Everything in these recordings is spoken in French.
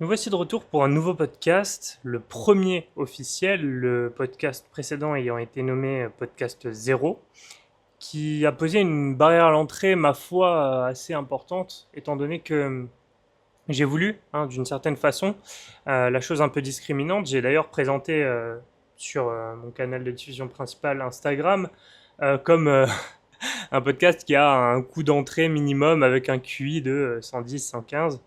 Nous voici de retour pour un nouveau podcast, le premier officiel, le podcast précédent ayant été nommé podcast 0, qui a posé une barrière à l'entrée, ma foi, assez importante, étant donné que j'ai voulu, d'une certaine façon, la chose un peu discriminante. J'ai d'ailleurs présenté sur mon canal de diffusion principal Instagram comme un podcast qui a un coût d'entrée minimum avec un QI de 110, 115.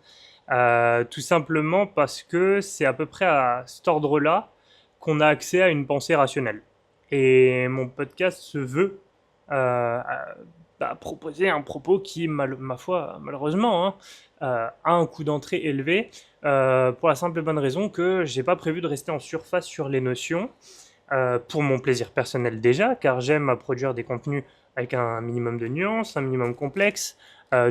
Tout simplement parce que c'est à peu près à cet ordre-là qu'on a accès à une pensée rationnelle. Et mon podcast se veut proposer un propos qui, ma foi, malheureusement, a un coût d'entrée élevé, pour la simple et bonne raison que j'ai pas prévu de rester en surface sur les notions, pour mon plaisir personnel déjà, car j'aime produire des contenus avec un minimum de nuances, un minimum complexe.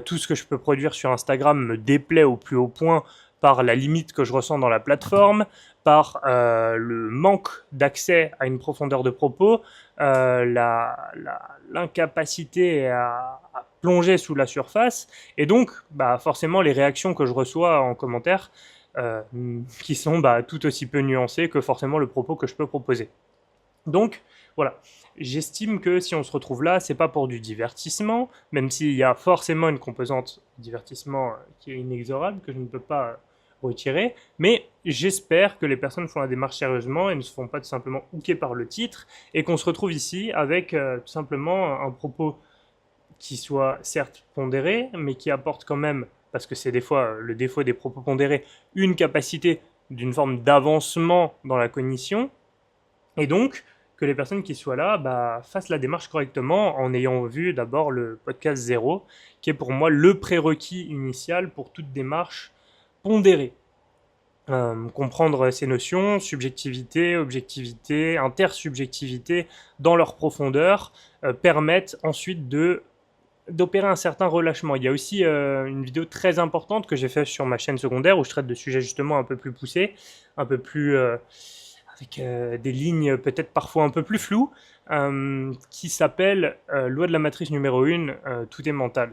Tout ce que je peux produire sur Instagram me déplaît au plus haut point par la limite que je ressens dans la plateforme, par le manque d'accès à une profondeur de propos, l'incapacité à plonger sous la surface, et donc forcément les réactions que je reçois en commentaire, qui sont tout aussi peu nuancées que forcément le propos que je peux proposer. Donc, voilà. J'estime que si on se retrouve là, c'est pas pour du divertissement, même s'il y a forcément une composante divertissement qui est inexorable, que je ne peux pas retirer, mais j'espère que les personnes font la démarche sérieusement et ne se font pas tout simplement hooker par le titre, et qu'on se retrouve ici avec tout simplement un propos qui soit certes pondéré, mais qui apporte quand même, parce que c'est des fois le défaut des propos pondérés, une capacité d'une forme d'avancement dans la cognition, et donc, que les personnes qui soient là fassent la démarche correctement en ayant vu d'abord le podcast 0, qui est pour moi le prérequis initial pour toute démarche pondérée. Comprendre ces notions, subjectivité, objectivité, intersubjectivité, dans leur profondeur, permettent ensuite d'opérer un certain relâchement. Il y a aussi une vidéo très importante que j'ai faite sur ma chaîne secondaire où je traite de sujets justement un peu plus poussés, un peu plus avec des lignes peut-être parfois un peu plus floues, qui s'appelle Loi de la matrice numéro 1, tout est mental,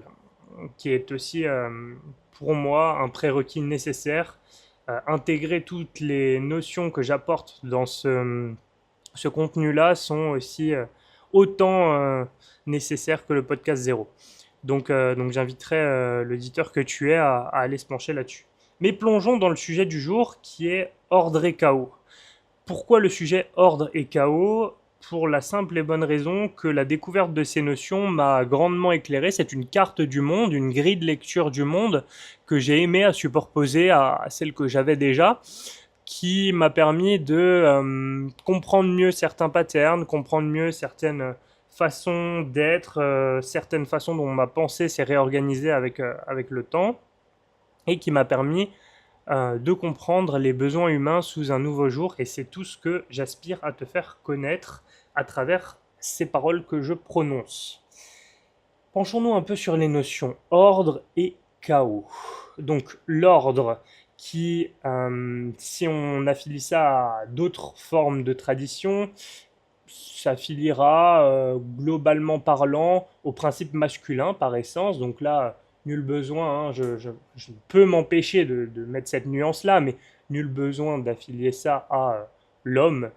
qui est aussi pour moi un prérequis nécessaire. Intégrer toutes les notions que j'apporte dans ce contenu-là sont aussi autant nécessaires que le podcast 0. Donc j'inviterai l'auditeur que tu es à aller se pencher là-dessus. Mais plongeons dans le sujet du jour qui est ordre et chaos. Pourquoi le sujet ordre et chaos? Pour la simple et bonne raison que la découverte de ces notions m'a grandement éclairé. C'est une carte du monde, une grille de lecture du monde que j'ai aimé à superposer à celle que j'avais déjà, qui m'a permis de comprendre mieux certains patterns, comprendre mieux certaines façons d'être, certaines façons dont ma pensée s'est réorganisée avec le temps, et qui m'a permis de comprendre les besoins humains sous un nouveau jour, et c'est tout ce que j'aspire à te faire connaître à travers ces paroles que je prononce. Penchons-nous un peu sur les notions ordre et chaos. Donc l'ordre qui, si on affilie ça à d'autres formes de tradition, s'affiliera globalement parlant au principe masculin par essence. Donc là, nul besoin, je peux m'empêcher de mettre cette nuance-là, mais nul besoin d'affilier ça à l'homme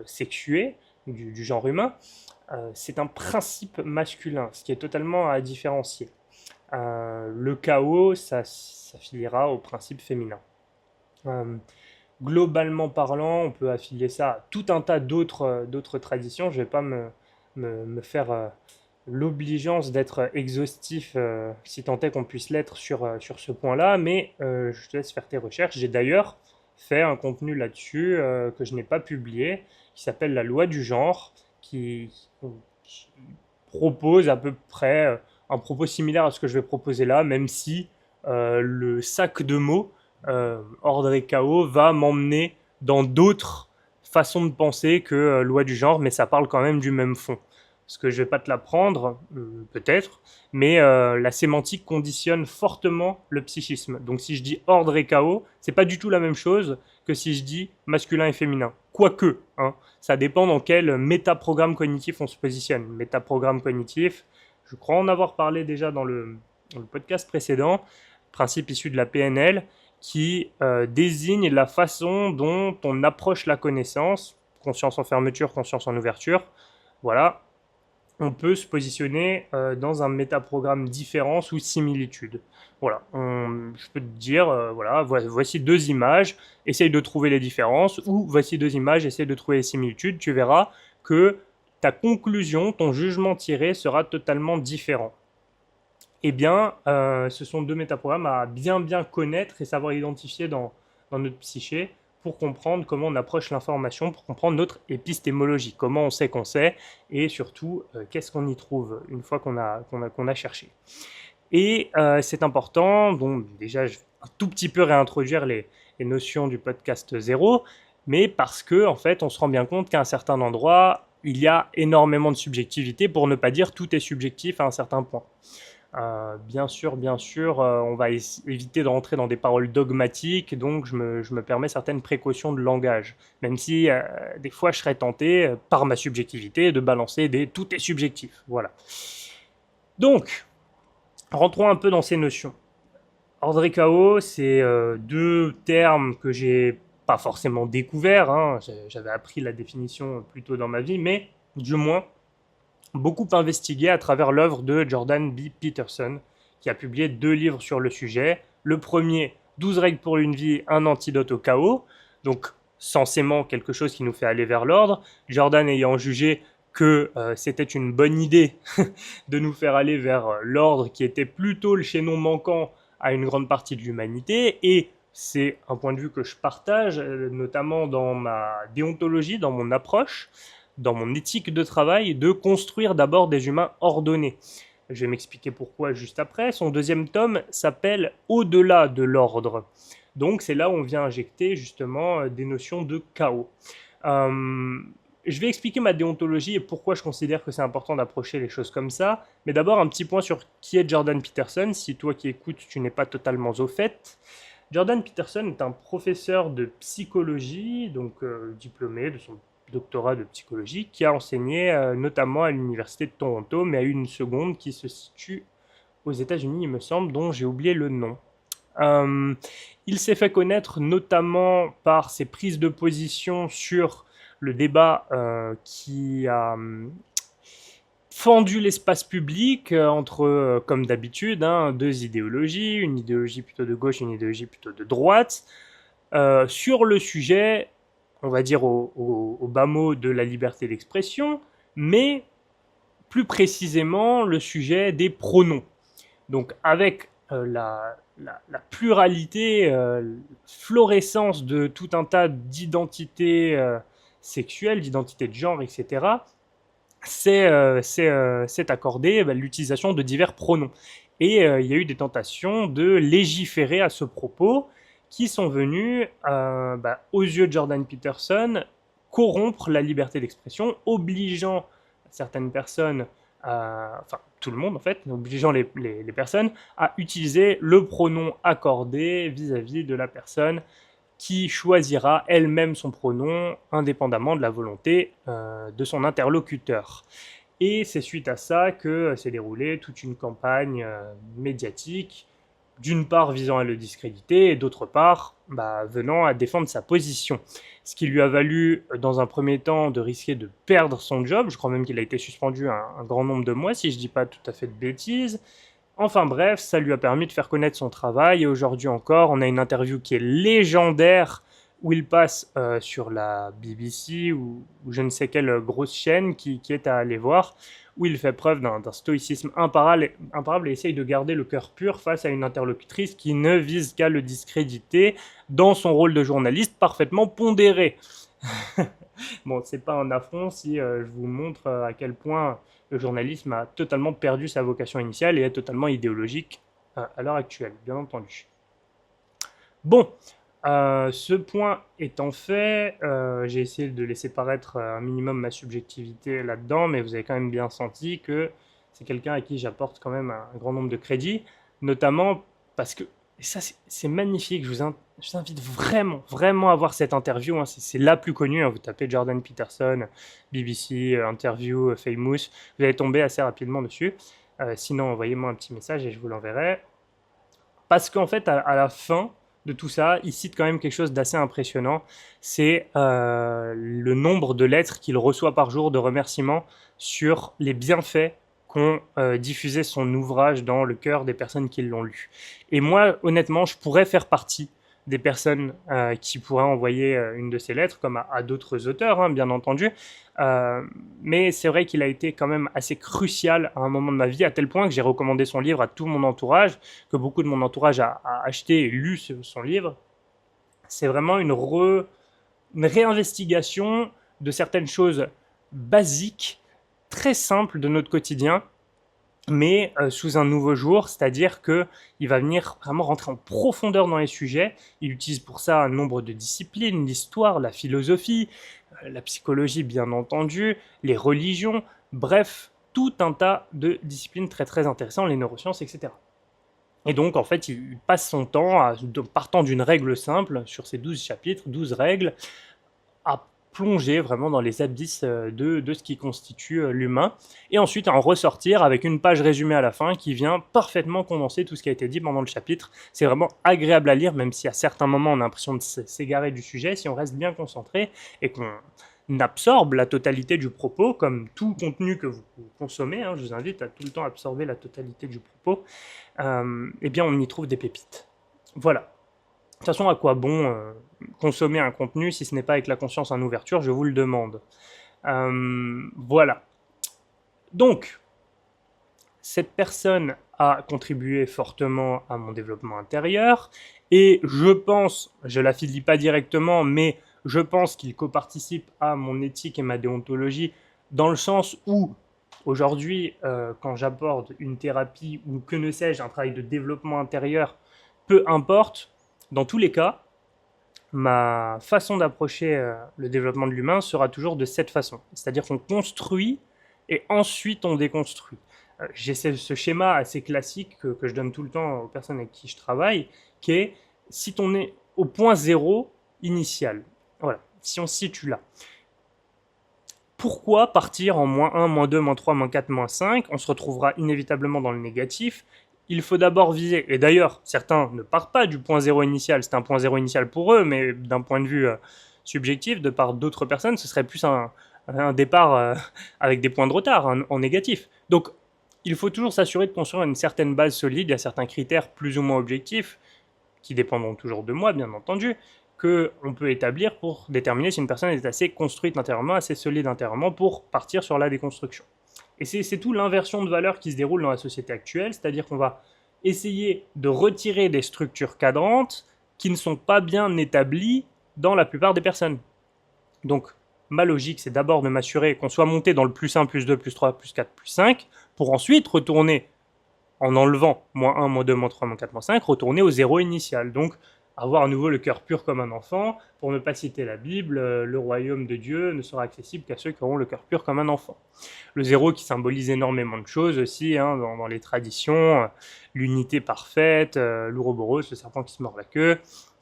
sexué du genre humain. C'est un principe masculin, ce qui est totalement à différencier. Le chaos, ça s'affiliera au principe féminin. Euh, Globalement parlant, on peut affilier ça à tout un tas d'autres traditions. Je ne vais pas me faire l'obligeance d'être exhaustif, si tant est qu'on puisse l'être sur ce point-là, mais je te laisse faire tes recherches. J'ai d'ailleurs fait un contenu là-dessus que je n'ai pas publié, qui s'appelle La loi du genre, qui propose à peu près un propos similaire à ce que je vais proposer là, même si le sac de mots ordre et chaos va m'emmener dans d'autres façons de penser que loi du genre, mais ça parle quand même du même fond. Parce que je vais pas te l'apprendre, peut-être, mais la sémantique conditionne fortement le psychisme. Donc si je dis ordre et chaos, c'est pas du tout la même chose que si je dis masculin et féminin. Quoique, ça dépend dans quel métaprogramme cognitif on se positionne. Métaprogramme cognitif, je crois en avoir parlé déjà dans le podcast précédent, principe issu de la PNL, qui désigne la façon dont on approche la connaissance, conscience en fermeture, conscience en ouverture. Voilà, on peut se positionner dans un métaprogramme différence ou similitude. Voilà, je peux te dire, voilà, voici deux images, essaye de trouver les différences, ou voici deux images, essaye de trouver les similitudes. Tu verras que ta conclusion, ton jugement tiré sera totalement différent. Eh bien, ce sont deux métaprogrammes à bien connaître et savoir identifier dans notre psyché pour comprendre comment on approche l'information, pour comprendre notre épistémologie, comment on sait qu'on sait, et surtout, qu'est-ce qu'on y trouve une fois qu'on a cherché. Et c'est important, donc déjà, je vais un tout petit peu réintroduire les notions du podcast zéro, mais parce que, en fait, on se rend bien compte qu'à un certain endroit, il y a énormément de subjectivité, pour ne pas dire tout est subjectif à un certain point. Bien sûr, on va éviter de rentrer dans des paroles dogmatiques, donc je me permets certaines précautions de langage, même si des fois je serais tenté, par ma subjectivité, de balancer des tout est subjectif. Voilà. Donc, rentrons un peu dans ces notions. Ordre et chaos, c'est deux termes que j'ai pas forcément découverts, hein. J'avais appris la définition plus tôt dans ma vie, mais du moins beaucoup investigué à travers l'œuvre de Jordan B. Peterson, qui a publié 2 livres sur le sujet. Le premier, 12 règles pour une vie, un antidote au chaos, donc censément quelque chose qui nous fait aller vers l'ordre. Jordan ayant jugé que c'était une bonne idée de nous faire aller vers l'ordre qui était plutôt le chaînon manquant à une grande partie de l'humanité, et c'est un point de vue que je partage, notamment dans ma déontologie, dans mon approche, dans mon éthique de travail, de construire d'abord des humains ordonnés. Je vais m'expliquer pourquoi juste après. Son deuxième tome s'appelle Au-delà de l'ordre. Donc c'est là où on vient injecter justement des notions de chaos. Je vais expliquer ma déontologie et pourquoi je considère que c'est important d'approcher les choses comme ça. Mais d'abord un petit point sur qui est Jordan Peterson, si toi qui écoutes tu n'es pas totalement au fait. Jordan Peterson est un professeur de psychologie, donc diplômé de son doctorat de psychologie, qui a enseigné notamment à l'université de Toronto, mais à une seconde qui se situe aux États-Unis, il me semble, dont j'ai oublié le nom. Il s'est fait connaître notamment par ses prises de position sur le débat qui a fendu l'espace public entre, comme d'habitude, hein, deux idéologies, une idéologie plutôt de gauche, une idéologie plutôt de droite, sur le sujet, on va dire au bas mot de la liberté d'expression, mais plus précisément le sujet des pronoms. Donc avec la pluralité, florescence de tout un tas d'identités sexuelles, d'identités de genre, etc., c'est accordé l'utilisation de divers pronoms. Et il y a eu des tentations de légiférer à ce propos qui sont venus, aux yeux de Jordan Peterson, corrompre la liberté d'expression, obligeant certaines personnes, enfin tout le monde en fait, obligeant les personnes à utiliser le pronom accordé vis-à-vis de la personne qui choisira elle-même son pronom indépendamment de la volonté de son interlocuteur. Et c'est suite à ça que s'est déroulée toute une campagne médiatique, d'une part visant à le discréditer, et d'autre part venant à défendre sa position. Ce qui lui a valu, dans un premier temps, de risquer de perdre son job. Je crois même qu'il a été suspendu un grand nombre de mois, si je ne dis pas tout à fait de bêtises. Enfin bref, ça lui a permis de faire connaître son travail, et aujourd'hui encore, on a une interview qui est légendaire, où il passe sur la BBC ou je ne sais quelle grosse chaîne qui est à aller voir, où il fait preuve d'un stoïcisme imparable et essaye de garder le cœur pur face à une interlocutrice qui ne vise qu'à le discréditer dans son rôle de journaliste parfaitement pondéré. Bon, c'est pas un affront si je vous montre à quel point le journalisme a totalement perdu sa vocation initiale et est totalement idéologique à l'heure actuelle, bien entendu. Bon, ce point étant fait, j'ai essayé de laisser paraître un minimum ma subjectivité là-dedans, mais vous avez quand même bien senti que c'est quelqu'un à qui j'apporte quand même un grand nombre de crédits, notamment parce que, et ça c'est magnifique, je vous invite vraiment à voir cette interview, hein, c'est la plus connue, hein, vous tapez Jordan Peterson, BBC, interview, famous, vous allez tomber assez rapidement dessus, sinon envoyez-moi un petit message et je vous l'enverrai, parce qu'en fait à la fin, de tout ça, il cite quand même quelque chose d'assez impressionnant, c'est le nombre de lettres qu'il reçoit par jour de remerciements sur les bienfaits qu'ont diffusé son ouvrage dans le cœur des personnes qui l'ont lu. Et moi, honnêtement, je pourrais faire partie des personnes qui pourraient envoyer une de ces lettres, comme à d'autres auteurs, hein, bien entendu. Mais c'est vrai qu'il a été quand même assez crucial à un moment de ma vie, à tel point que j'ai recommandé son livre à tout mon entourage, que beaucoup de mon entourage a acheté et lu son livre. C'est vraiment une réinvestigation de certaines choses basiques, très simples de notre quotidien, mais sous un nouveau jour, c'est-à-dire qu'il va venir vraiment rentrer en profondeur dans les sujets. Il utilise pour ça un nombre de disciplines, l'histoire, la philosophie, la psychologie bien entendu, les religions, bref, tout un tas de disciplines très très intéressantes, les neurosciences, etc. Et donc en fait, il passe son temps, partant d'une règle simple, sur ces 12 chapitres, 12 règles, à plonger vraiment dans les abysses de ce qui constitue l'humain, et ensuite en ressortir avec une page résumée à la fin qui vient parfaitement condenser tout ce qui a été dit pendant le chapitre. C'est vraiment agréable à lire, même si à certains moments on a l'impression de s'égarer du sujet, si on reste bien concentré et qu'on absorbe la totalité du propos, comme tout contenu que vous consommez, hein, je vous invite à tout le temps absorber la totalité du propos, eh bien on y trouve des pépites. Voilà. De toute façon, à quoi bon consommer un contenu si ce n'est pas avec la conscience en ouverture, je vous le demande. Voilà. Donc, cette personne a contribué fortement à mon développement intérieur, et je pense, je ne l'affilie pas directement, mais je pense qu'il coparticipe à mon éthique et ma déontologie, dans le sens où, aujourd'hui, quand j'aborde une thérapie ou que ne sais-je, un travail de développement intérieur, peu importe, dans tous les cas, ma façon d'approcher le développement de l'humain sera toujours de cette façon. C'est-à-dire qu'on construit et ensuite on déconstruit. J'ai ce schéma assez classique que je donne tout le temps aux personnes avec qui je travaille, qui est si on est au point zéro initial, voilà, si on se situe là, pourquoi partir en -1, -2, -3, -4, -5? On se retrouvera inévitablement dans le négatif. Il faut d'abord viser, et d'ailleurs, certains ne partent pas du point zéro initial, c'est un point zéro initial pour eux, mais d'un point de vue subjectif, de par d'autres personnes, ce serait plus un départ avec des points de retard, en négatif. Donc, il faut toujours s'assurer de construire une certaine base solide, il y a certains critères plus ou moins objectifs, qui dépendront toujours de moi, bien entendu, qu'on peut établir pour déterminer si une personne est assez construite intérieurement, assez solide intérieurement pour partir sur la déconstruction. Et c'est tout l'inversion de valeur qui se déroule dans la société actuelle, c'est-à-dire qu'on va essayer de retirer des structures cadrantes qui ne sont pas bien établies dans la plupart des personnes. Donc, ma logique, c'est d'abord de m'assurer qu'on soit monté dans le +1, +2, +3, +4, +5, pour ensuite retourner, en enlevant -1, -2, -3, -4, -5, retourner au zéro initial. Donc, avoir à nouveau le cœur pur comme un enfant, pour ne pas citer la Bible, le royaume de Dieu ne sera accessible qu'à ceux qui auront le cœur pur comme un enfant. Le zéro qui symbolise énormément de choses aussi, hein, dans les traditions, l'unité parfaite, l'ouroboros, le serpent qui se mord la queue.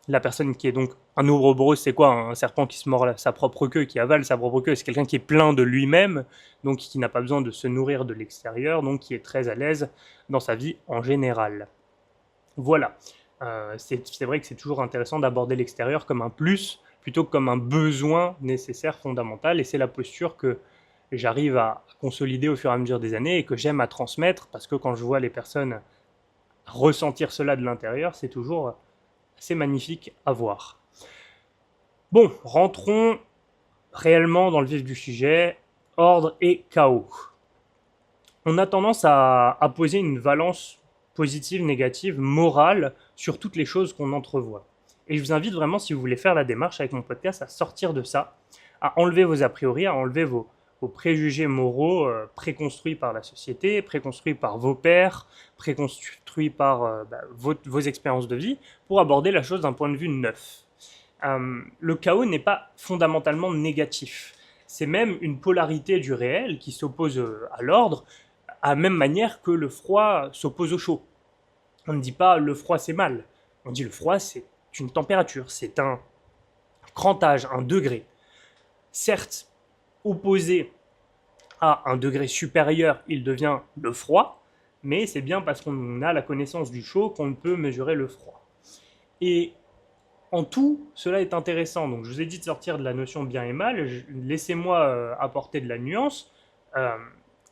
La personne qui est donc un ouroboros, c'est quoi? Un serpent qui se mord sa propre queue, qui avale sa propre queue, c'est quelqu'un qui est plein de lui-même, donc qui n'a pas besoin de se nourrir de l'extérieur, donc qui est très à l'aise dans sa vie en général. Voilà. C'est vrai que c'est toujours intéressant d'aborder l'extérieur comme un plus plutôt que comme un besoin nécessaire, fondamental, et c'est la posture que j'arrive à consolider au fur et à mesure des années et que j'aime à transmettre, parce que quand je vois les personnes ressentir cela de l'intérieur, c'est toujours assez magnifique à voir. Bon, rentrons réellement dans le vif du sujet, ordre et chaos. On a tendance à poser une valence positive, négative, morale sur toutes les choses qu'on entrevoit. Et je vous invite vraiment, si vous voulez faire la démarche avec mon podcast, à sortir de ça, à enlever vos a priori, à enlever vos préjugés moraux préconstruits par la société, préconstruits par vos pairs, préconstruits par vos expériences de vie, pour aborder la chose d'un point de vue neuf. Le chaos n'est pas fondamentalement négatif. C'est même une polarité du réel qui s'oppose à l'ordre, à la même manière que le froid s'oppose au chaud. On ne dit pas le froid c'est mal, on dit le froid c'est une température, c'est un crantage, un degré. Certes, opposé à un degré supérieur, il devient le froid, mais c'est bien parce qu'on a la connaissance du chaud qu'on peut mesurer le froid. Et En tout, cela est intéressant. Donc, je vous ai dit de sortir de la notion bien et mal. Laissez-moi apporter de la nuance. Euh,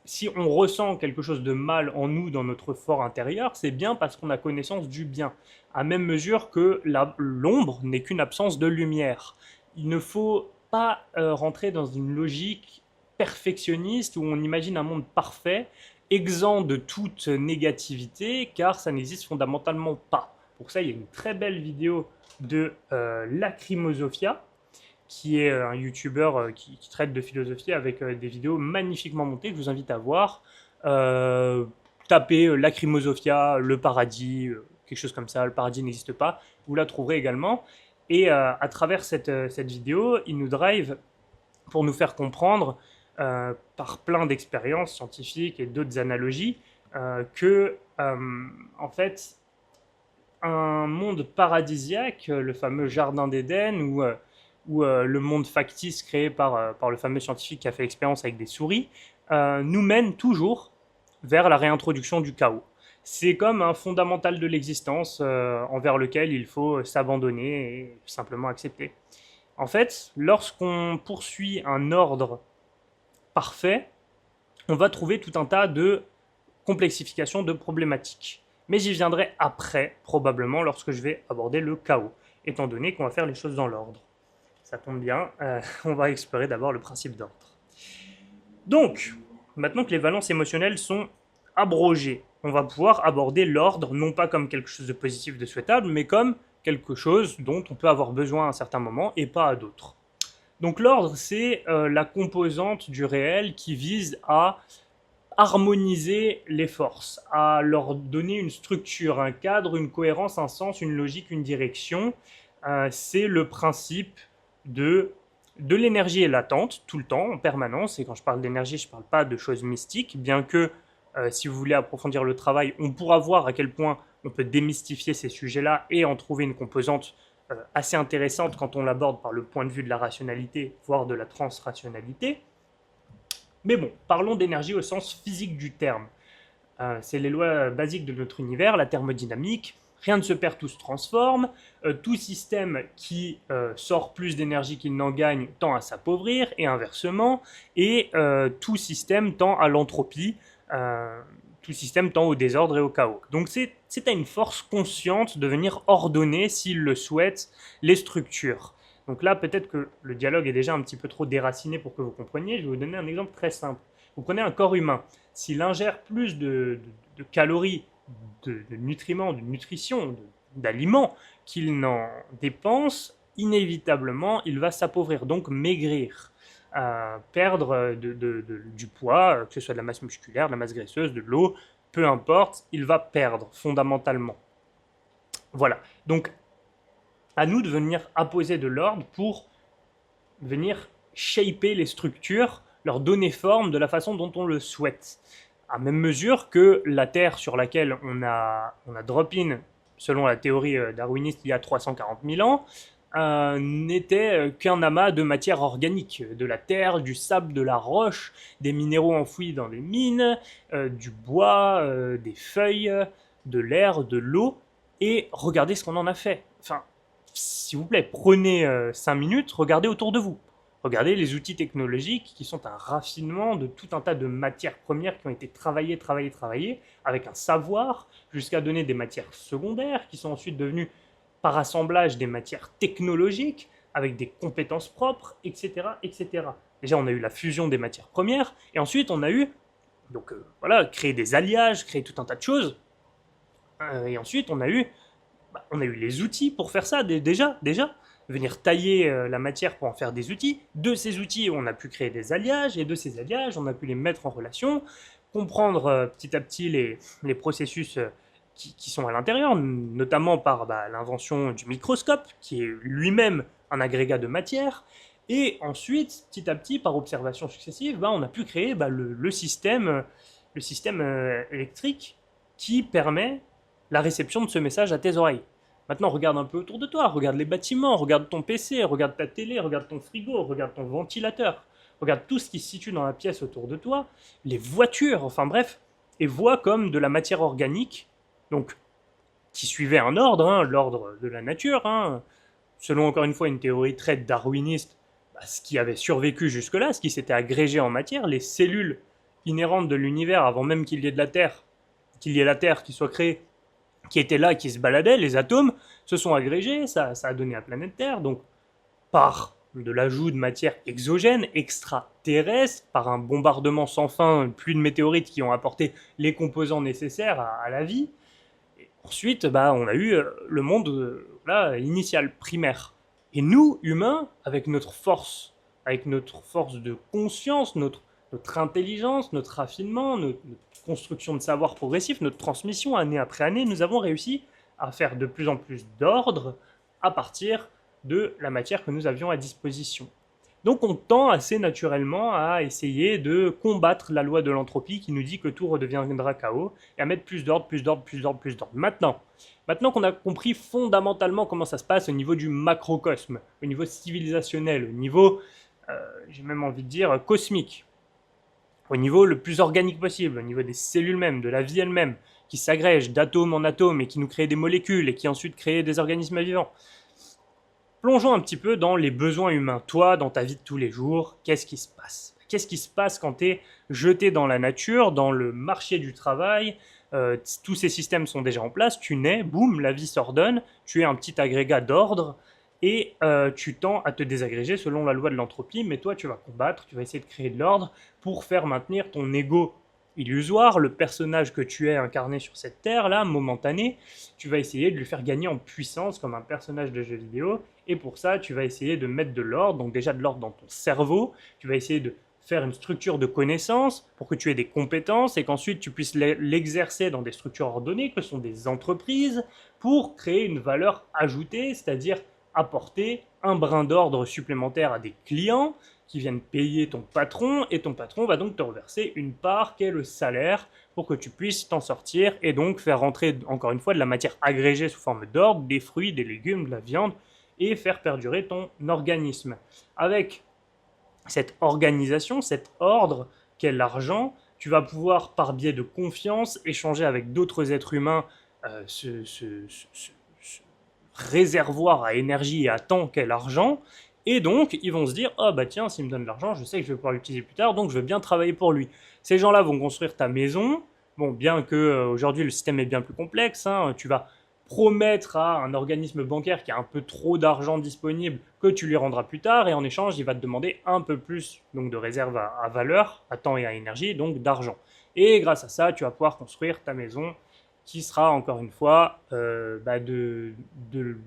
si on ressent quelque chose de mal en nous, dans notre fort intérieur, c'est bien parce qu'on a connaissance du bien. À même mesure que l'ombre n'est qu'une absence de lumière. Il ne faut pas rentrer dans une logique perfectionniste où on imagine un monde parfait, exempt de toute négativité, car ça n'existe fondamentalement pas. Pour ça, il y a une très belle vidéo de Lacrimosophia, qui est un YouTuber qui traite de philosophie avec des vidéos magnifiquement montées que je vous invite à voir. Tapez Lacrimosophia, le paradis, quelque chose comme ça, le paradis n'existe pas, vous la trouverez également. Et à travers cette vidéo, il nous drive pour nous faire comprendre, par plein d'expériences scientifiques et d'autres analogies, que, en fait, un monde paradisiaque, le fameux jardin d'Éden, ou le monde factice créé par le fameux scientifique qui a fait l'expérience avec des souris, nous mène toujours vers la réintroduction du chaos. C'est comme un fondamental de l'existence envers lequel il faut s'abandonner et simplement accepter. En fait, lorsqu'on poursuit un ordre parfait, on va trouver tout un tas de complexifications de problématiques. Mais j'y viendrai après, probablement, lorsque je vais aborder le chaos, étant donné qu'on va faire les choses dans l'ordre. Ça tombe bien, on va explorer d'abord le principe d'ordre. Donc, maintenant que les valences émotionnelles sont abrogées, on va pouvoir aborder l'ordre, non pas comme quelque chose de positif, de souhaitable, mais comme quelque chose dont on peut avoir besoin à un certain moment et pas à d'autres. Donc l'ordre, c'est la composante du réel qui vise à harmoniser les forces, à leur donner une structure, un cadre, une cohérence, un sens, une logique, une direction. C'est le principe de l'énergie est latente, tout le temps, en permanence. Et quand je parle d'énergie, je ne parle pas de choses mystiques, bien que, si vous voulez approfondir le travail, on pourra voir à quel point on peut démystifier ces sujets-là et en trouver une composante assez intéressante quand on l'aborde par le point de vue de la rationalité, voire de la transrationalité. Mais bon, parlons d'énergie au sens physique du terme. C'est les lois basiques de notre univers, la thermodynamique. Rien ne se perd, tout se transforme. Tout système qui sort plus d'énergie qu'il n'en gagne tend à s'appauvrir, et inversement. Et tout système tend à l'entropie. Tout système tend au désordre et au chaos. Donc c'est à une force consciente de venir ordonner, s'il le souhaite, les structures. Donc là, peut-être que le dialogue est déjà un petit peu trop déraciné pour que vous compreniez. Je vais vous donner un exemple très simple. Vous prenez un corps humain. S'il ingère plus de calories, de nutriments, de nutrition, d'aliments qu'il n'en dépense, inévitablement, il va s'appauvrir, donc maigrir, perdre du poids, que ce soit de la masse musculaire, de la masse graisseuse, de l'eau, peu importe, il va perdre fondamentalement. Voilà. Donc, à nous de venir apposer de l'ordre pour venir shaper les structures, leur donner forme de la façon dont on le souhaite. À même mesure que la Terre sur laquelle on a drop-in, selon la théorie darwiniste il y a 340 000 ans, n'était qu'un amas de matière organique, de la terre, du sable, de la roche, des minéraux enfouis dans les mines, du bois, des feuilles, de l'air, de l'eau, et regardez ce qu'on en a fait. Enfin, s'il vous plaît, prenez 5 minutes, regardez autour de vous. Regardez les outils technologiques qui sont un raffinement de tout un tas de matières premières qui ont été travaillées, avec un savoir, jusqu'à donner des matières secondaires qui sont ensuite devenues, par assemblage, des matières technologiques, avec des compétences propres, etc., etc. Déjà, on a eu la fusion des matières premières, et ensuite, on a eu, donc voilà, créer des alliages, créer tout un tas de choses, et ensuite, on a eu les outils pour faire ça, déjà, venir tailler la matière pour en faire des outils. De ces outils, on a pu créer des alliages, et de ces alliages, on a pu les mettre en relation, comprendre petit à petit les processus qui sont à l'intérieur, notamment par l'invention du microscope, qui est lui-même un agrégat de matière, et ensuite, petit à petit, par observation successive, on a pu créer le système électrique qui permet la réception de ce message à tes oreilles. Maintenant, regarde un peu autour de toi, regarde les bâtiments, regarde ton PC, regarde ta télé, regarde ton frigo, regarde ton ventilateur, regarde tout ce qui se situe dans la pièce autour de toi, les voitures, enfin bref, et vois comme de la matière organique, donc qui suivait un ordre, l'ordre de la nature, selon encore une fois une théorie très darwiniste, ce qui avait survécu jusque-là, ce qui s'était agrégé en matière, les cellules inhérentes de l'univers avant même qu'il y ait de la Terre, qu'il y ait la Terre qui soit créée, qui étaient là, qui se baladaient, les atomes, se sont agrégés, ça a donné la planète Terre, donc par de l'ajout de matière exogène, extraterrestre, par un bombardement sans fin, pluie de météorites qui ont apporté les composants nécessaires à la vie. Et ensuite, on a eu le monde initial, primaire. Et nous, humains, avec notre force de conscience, notre intelligence, notre raffinement, notre construction de savoir progressif, notre transmission année après année, nous avons réussi à faire de plus en plus d'ordre à partir de la matière que nous avions à disposition. Donc on tend assez naturellement à essayer de combattre la loi de l'entropie qui nous dit que tout redeviendra chaos et à mettre plus d'ordre, plus d'ordre, plus d'ordre, plus d'ordre. Maintenant qu'on a compris fondamentalement comment ça se passe au niveau du macrocosme, au niveau civilisationnel, au niveau, j'ai même envie de dire, cosmique, au niveau le plus organique possible, au niveau des cellules mêmes, de la vie elle-même, qui s'agrègent d'atome en atome et qui nous créent des molécules et qui ensuite créent des organismes vivants. Plongeons un petit peu dans les besoins humains. Toi, dans ta vie de tous les jours, qu'est-ce qui se passe? Qu'est-ce qui se passe quand tu es jeté dans la nature, dans le marché du travail? Tous ces systèmes sont déjà en place, tu nais, boum, la vie s'ordonne, tu es un petit agrégat d'ordre et tu tends à te désagréger selon la loi de l'entropie, mais toi tu vas combattre, tu vas essayer de créer de l'ordre pour faire maintenir ton ego illusoire, le personnage que tu es incarné sur cette terre-là, momentané, tu vas essayer de lui faire gagner en puissance comme un personnage de jeu vidéo, et pour ça, tu vas essayer de mettre de l'ordre, donc déjà de l'ordre dans ton cerveau, tu vas essayer de faire une structure de connaissances pour que tu aies des compétences et qu'ensuite tu puisses l'exercer dans des structures ordonnées que sont des entreprises pour créer une valeur ajoutée, c'est-à-dire apporter un brin d'ordre supplémentaire à des clients qui viennent payer ton patron et ton patron va donc te reverser une part qui est le salaire pour que tu puisses t'en sortir et donc faire rentrer encore une fois de la matière agrégée sous forme d'ordre, des fruits, des légumes, de la viande et faire perdurer ton organisme. Avec cette organisation, cet ordre qu'est l'argent, tu vas pouvoir par biais de confiance échanger avec d'autres êtres humains ce réservoir à énergie et à temps qu'est l'argent. Et donc, ils vont se dire, oh bah tiens, s'il me donne de l'argent, je sais que je vais pouvoir l'utiliser plus tard, donc je veux bien travailler pour lui. Ces gens-là vont construire ta maison. Bon, bien que aujourd'hui le système est bien plus complexe, hein, tu vas promettre à un organisme bancaire qui a un peu trop d'argent disponible que tu lui rendras plus tard, et en échange, il va te demander un peu plus donc de réserve à valeur, à temps et à énergie, donc d'argent. Et grâce à ça, tu vas pouvoir construire ta maison qui sera encore une fois de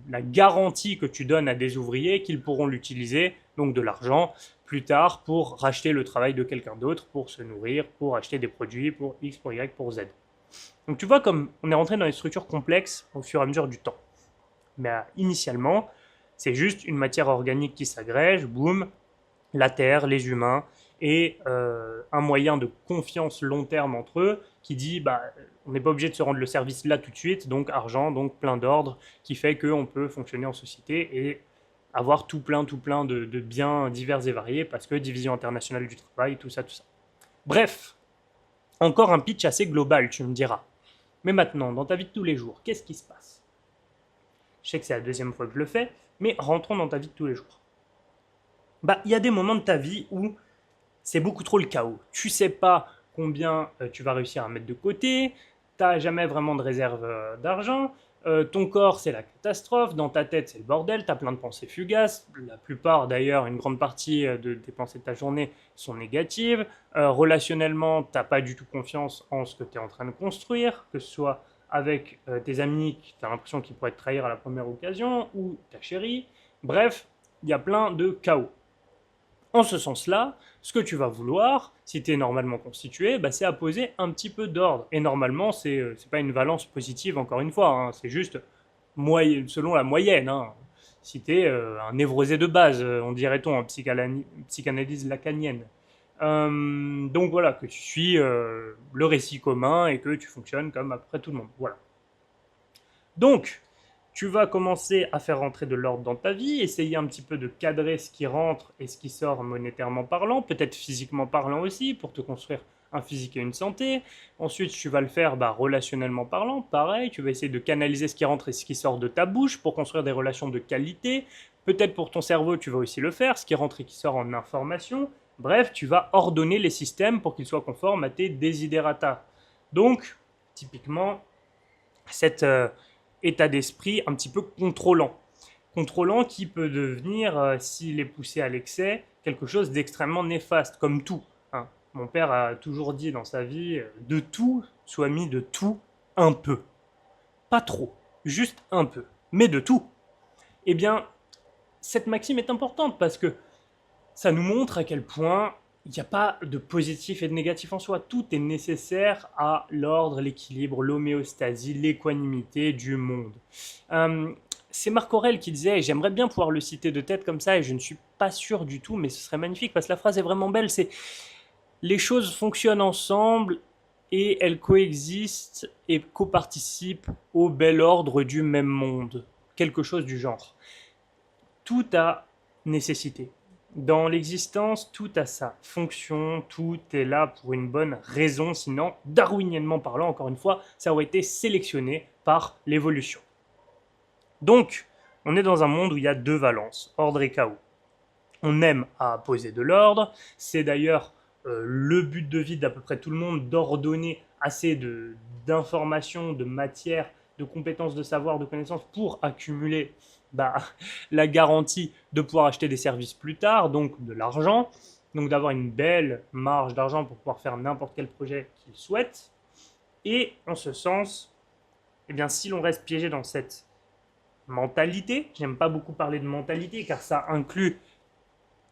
la garantie que tu donnes à des ouvriers qu'ils pourront l'utiliser, donc de l'argent, plus tard pour racheter le travail de quelqu'un d'autre, pour se nourrir, pour acheter des produits, pour X, pour Y, pour Z. Donc tu vois comme on est rentré dans des structures complexes au fur et à mesure du temps. Mais initialement, c'est juste une matière organique qui s'agrège, boum, la Terre, les humains, et un moyen de confiance long terme entre eux qui dit on n'est pas obligé de se rendre le service là tout de suite, donc argent, donc plein d'ordre, qui fait qu'on peut fonctionner en société et avoir tout plein de biens divers et variés parce que division internationale du travail, tout ça, tout ça. Bref, encore un pitch assez global, tu me diras. Mais maintenant, dans ta vie de tous les jours, qu'est-ce qui se passe? Je sais que c'est la deuxième fois que je le fais, mais rentrons dans ta vie de tous les jours. Il y a des moments de ta vie où c'est beaucoup trop le chaos. Tu sais pas combien tu vas réussir à mettre de côté, t'as jamais vraiment de réserve d'argent, ton corps c'est la catastrophe, dans ta tête c'est le bordel, t'as plein de pensées fugaces, la plupart d'ailleurs, une grande partie des pensées de ta journée sont négatives, relationnellement t'as pas du tout confiance en ce que tu es en train de construire, que ce soit avec tes amis qui t'as l'impression qu'ils pourraient te trahir à la première occasion, ou ta chérie, bref, il y a plein de chaos. En ce sens-là, ce que tu vas vouloir, si tu es normalement constitué, c'est apposer un petit peu d'ordre. Et normalement, c'est pas une valence positive, encore une fois, hein, c'est juste selon la moyenne. Hein. Si tu es un névrosé de base, on dirait-on en psychanalyse lacanienne. Donc voilà, que tu suis le récit commun et que tu fonctionnes comme après tout le monde. Voilà. Donc, tu vas commencer à faire rentrer de l'ordre dans ta vie, essayer un petit peu de cadrer ce qui rentre et ce qui sort monétairement parlant, peut-être physiquement parlant aussi, pour te construire un physique et une santé. Ensuite, tu vas le faire relationnellement parlant, pareil, tu vas essayer de canaliser ce qui rentre et ce qui sort de ta bouche pour construire des relations de qualité. Peut-être pour ton cerveau, tu vas aussi le faire, ce qui rentre et qui sort en information. Bref, tu vas ordonner les systèmes pour qu'ils soient conformes à tes desiderata. Donc, typiquement, cet état d'esprit un petit peu contrôlant. Contrôlant qui peut devenir, s'il est poussé à l'excès, quelque chose d'extrêmement néfaste, comme tout. Hein. Mon père a toujours dit dans sa vie, de tout, soit mis de tout un peu. Pas trop, juste un peu, mais de tout. Eh bien, cette maxime est importante parce que ça nous montre à quel point il n'y a pas de positif et de négatif en soi. Tout est nécessaire à l'ordre, l'équilibre, l'homéostasie, l'équanimité du monde. C'est Marc Aurèle qui disait, et j'aimerais bien pouvoir le citer de tête comme ça, et je ne suis pas sûr du tout, mais ce serait magnifique parce que la phrase est vraiment belle, c'est « Les choses fonctionnent ensemble et elles coexistent et coparticipent au bel ordre du même monde. » Quelque chose du genre. Tout a nécessité. Dans l'existence, tout a sa fonction, tout est là pour une bonne raison, sinon, darwiniennement parlant, encore une fois, ça aurait été sélectionné par l'évolution. Donc, on est dans un monde où il y a deux valences, ordre et chaos. On aime à poser de l'ordre, c'est d'ailleurs le but de vie d'à peu près tout le monde, d'ordonner assez d'informations, de matière, de compétences, de savoir, de connaissances pour accumuler la garantie de pouvoir acheter des services plus tard, donc de l'argent, donc d'avoir une belle marge d'argent pour pouvoir faire n'importe quel projet qu'il souhaite. Et en ce sens, eh bien, si l'on reste piégé dans cette mentalité, j'aime pas beaucoup parler de mentalité car ça inclut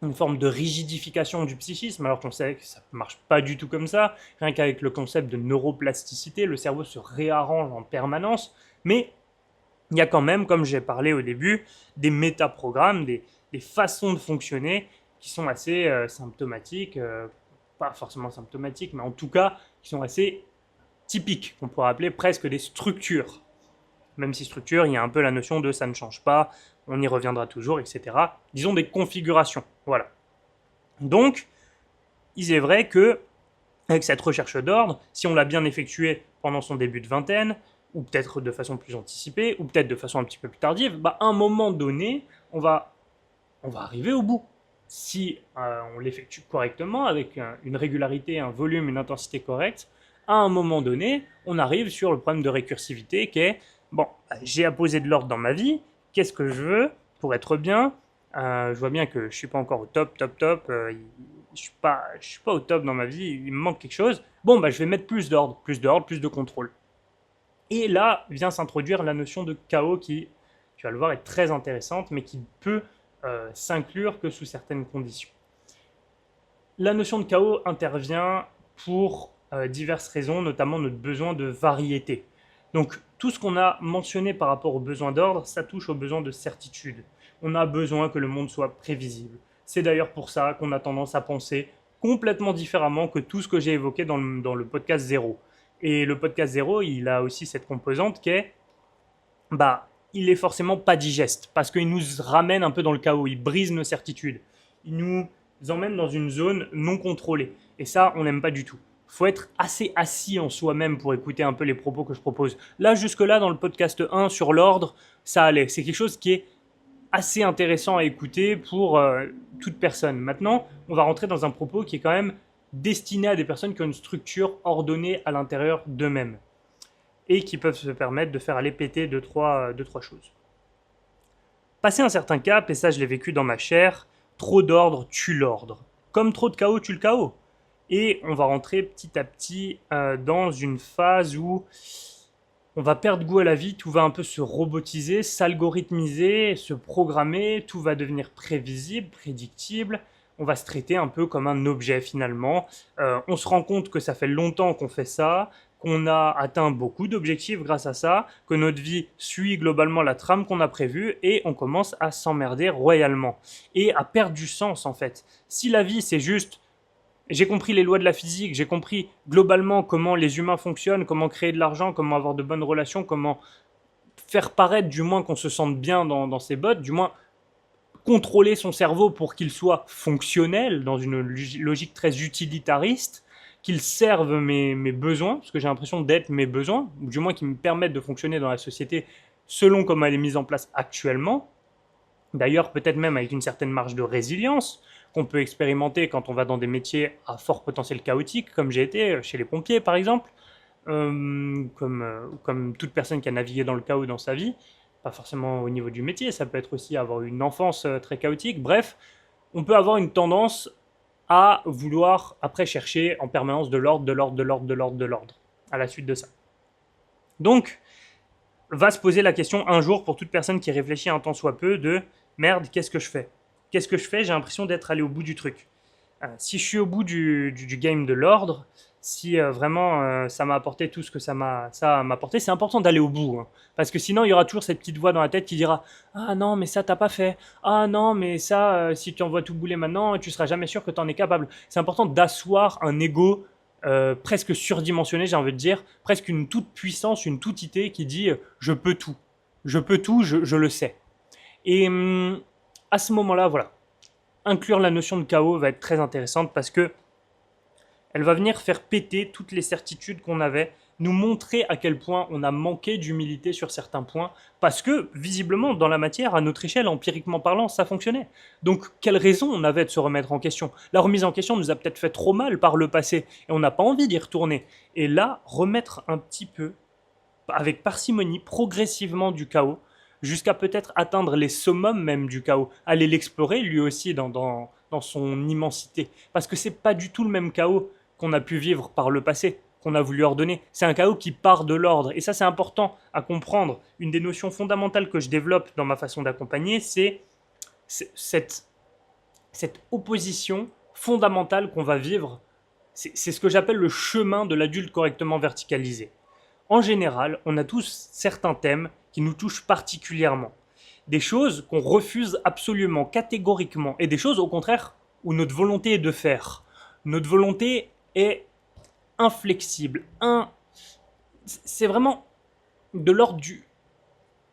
une forme de rigidification du psychisme, alors qu'on sait que ça ne marche pas du tout comme ça, rien qu'avec le concept de neuroplasticité, le cerveau se réarrange en permanence, mais il y a quand même, comme j'ai parlé au début, des métaprogrammes, des façons de fonctionner qui sont assez symptomatiques, pas forcément symptomatiques, mais en tout cas qui sont assez typiques, qu'on pourrait appeler presque des structures. Même si structure, il y a un peu la notion de ça ne change pas, on y reviendra toujours, etc. Disons des configurations, voilà. Donc, il est vrai que, avec cette recherche d'ordre, si on l'a bien effectuée pendant son début de vingtaine, ou peut-être de façon plus anticipée, ou peut-être de façon un petit peu plus tardive, à un moment donné, on va arriver au bout. Si on l'effectue correctement, avec une régularité, un volume, une intensité correcte, à un moment donné, on arrive sur le problème de récursivité qui est, bon, j'ai à poser de l'ordre dans ma vie, qu'est-ce que je veux pour être bien? Je vois bien que je ne suis pas encore au top, je suis pas au top dans ma vie, il me manque quelque chose. Bon, je vais mettre plus d'ordre, plus de contrôle. Et là vient s'introduire la notion de chaos qui, tu vas le voir, est très intéressante, mais qui peut s'inclure que sous certaines conditions. La notion de chaos intervient pour diverses raisons, notamment notre besoin de variété. Donc tout ce qu'on a mentionné par rapport aux besoins d'ordre, ça touche aux besoins de certitude. On a besoin que le monde soit prévisible. C'est d'ailleurs pour ça qu'on a tendance à penser complètement différemment que tout ce que j'ai évoqué dans le podcast 0. Et le podcast 0, il a aussi cette composante qui est, il est forcément pas digeste, parce qu'il nous ramène un peu dans le chaos, il brise nos certitudes, il nous emmène dans une zone non contrôlée. Et ça, on n'aime pas du tout. Il faut être assez assis en soi-même pour écouter un peu les propos que je propose. Là, jusque-là, dans le podcast 1 sur l'ordre, ça allait. C'est quelque chose qui est assez intéressant à écouter pour toute personne. Maintenant, on va rentrer dans un propos qui est quand même destiné à des personnes qui ont une structure ordonnée à l'intérieur d'eux-mêmes et qui peuvent se permettre de faire aller péter deux, trois choses. Passer un certain cap, et ça je l'ai vécu dans ma chair, trop d'ordre tue l'ordre. Comme trop de chaos tue le chaos. Et on va rentrer petit à petit dans une phase où on va perdre goût à la vie, tout va un peu se robotiser, s'algorithmiser, se programmer, tout va devenir prévisible, prédictible. On va se traiter un peu comme un objet finalement. On se rend compte que ça fait longtemps qu'on fait ça, qu'on a atteint beaucoup d'objectifs grâce à ça, que notre vie suit globalement la trame qu'on a prévue et on commence à s'emmerder royalement et à perdre du sens en fait. Si la vie c'est juste j'ai compris les lois de la physique, j'ai compris globalement comment les humains fonctionnent, comment créer de l'argent, comment avoir de bonnes relations, comment faire paraître du moins qu'on se sente bien dans ses bottes, du moins contrôler son cerveau pour qu'il soit fonctionnel dans une logique très utilitariste, qu'ils servent mes besoins, parce que j'ai l'impression d'être mes besoins, ou du moins qui me permettent de fonctionner dans la société selon comment elle est mise en place actuellement. D'ailleurs, peut-être même avec une certaine marge de résilience qu'on peut expérimenter quand on va dans des métiers à fort potentiel chaotique, comme j'ai été chez les pompiers par exemple, comme toute personne qui a navigué dans le chaos dans sa vie, pas forcément au niveau du métier, ça peut être aussi avoir une enfance très chaotique, bref, on peut avoir une tendance à vouloir après chercher en permanence de l'ordre, de l'ordre, de l'ordre, de l'ordre, de l'ordre, à la suite de ça. Donc, va se poser la question un jour pour toute personne qui réfléchit un tant soit peu de merde, qu'est-ce que je fais? Qu'est-ce que je fais? J'ai l'impression d'être allé au bout du truc. Si je suis au bout du game de l'ordre, si vraiment ça m'a apporté tout ce que ça m'a apporté, c'est important d'aller au bout. Hein. Parce que sinon, il y aura toujours cette petite voix dans la tête qui dira ah non, mais ça, t'as pas fait. Ah non, mais ça, si tu envoies tout bouler maintenant, tu seras jamais sûr que tu en es capable. C'est important d'asseoir un ego presque surdimensionné, j'ai envie de dire, presque une toute puissance, une toute idée qui dit je peux tout. Je peux tout, je le sais. Et à ce moment-là, voilà, inclure la notion de chaos va être très intéressante parce que elle va venir faire péter toutes les certitudes qu'on avait, nous montrer à quel point on a manqué d'humilité sur certains points, parce que, visiblement, dans la matière, à notre échelle, empiriquement parlant, ça fonctionnait. Donc, quelle raison on avait de se remettre en question? La remise en question nous a peut-être fait trop mal par le passé, et on n'a pas envie d'y retourner. Et là, remettre un petit peu, avec parcimonie, progressivement du chaos, jusqu'à peut-être atteindre les summums même du chaos, aller l'explorer lui aussi dans son immensité. Parce que c'est pas du tout le même chaos qu'on a pu vivre par le passé, qu'on a voulu ordonner. C'est un chaos qui part de l'ordre. Et ça, c'est important à comprendre. Une des notions fondamentales que je développe dans ma façon d'accompagner, c'est cette opposition fondamentale qu'on va vivre. C'est ce que j'appelle le chemin de l'adulte correctement verticalisé. En général, on a tous certains thèmes qui nous touchent particulièrement. Des choses qu'on refuse absolument, catégoriquement, et des choses au contraire où notre volonté est de faire. Notre volonté est inflexible. C'est vraiment de l'ordre du...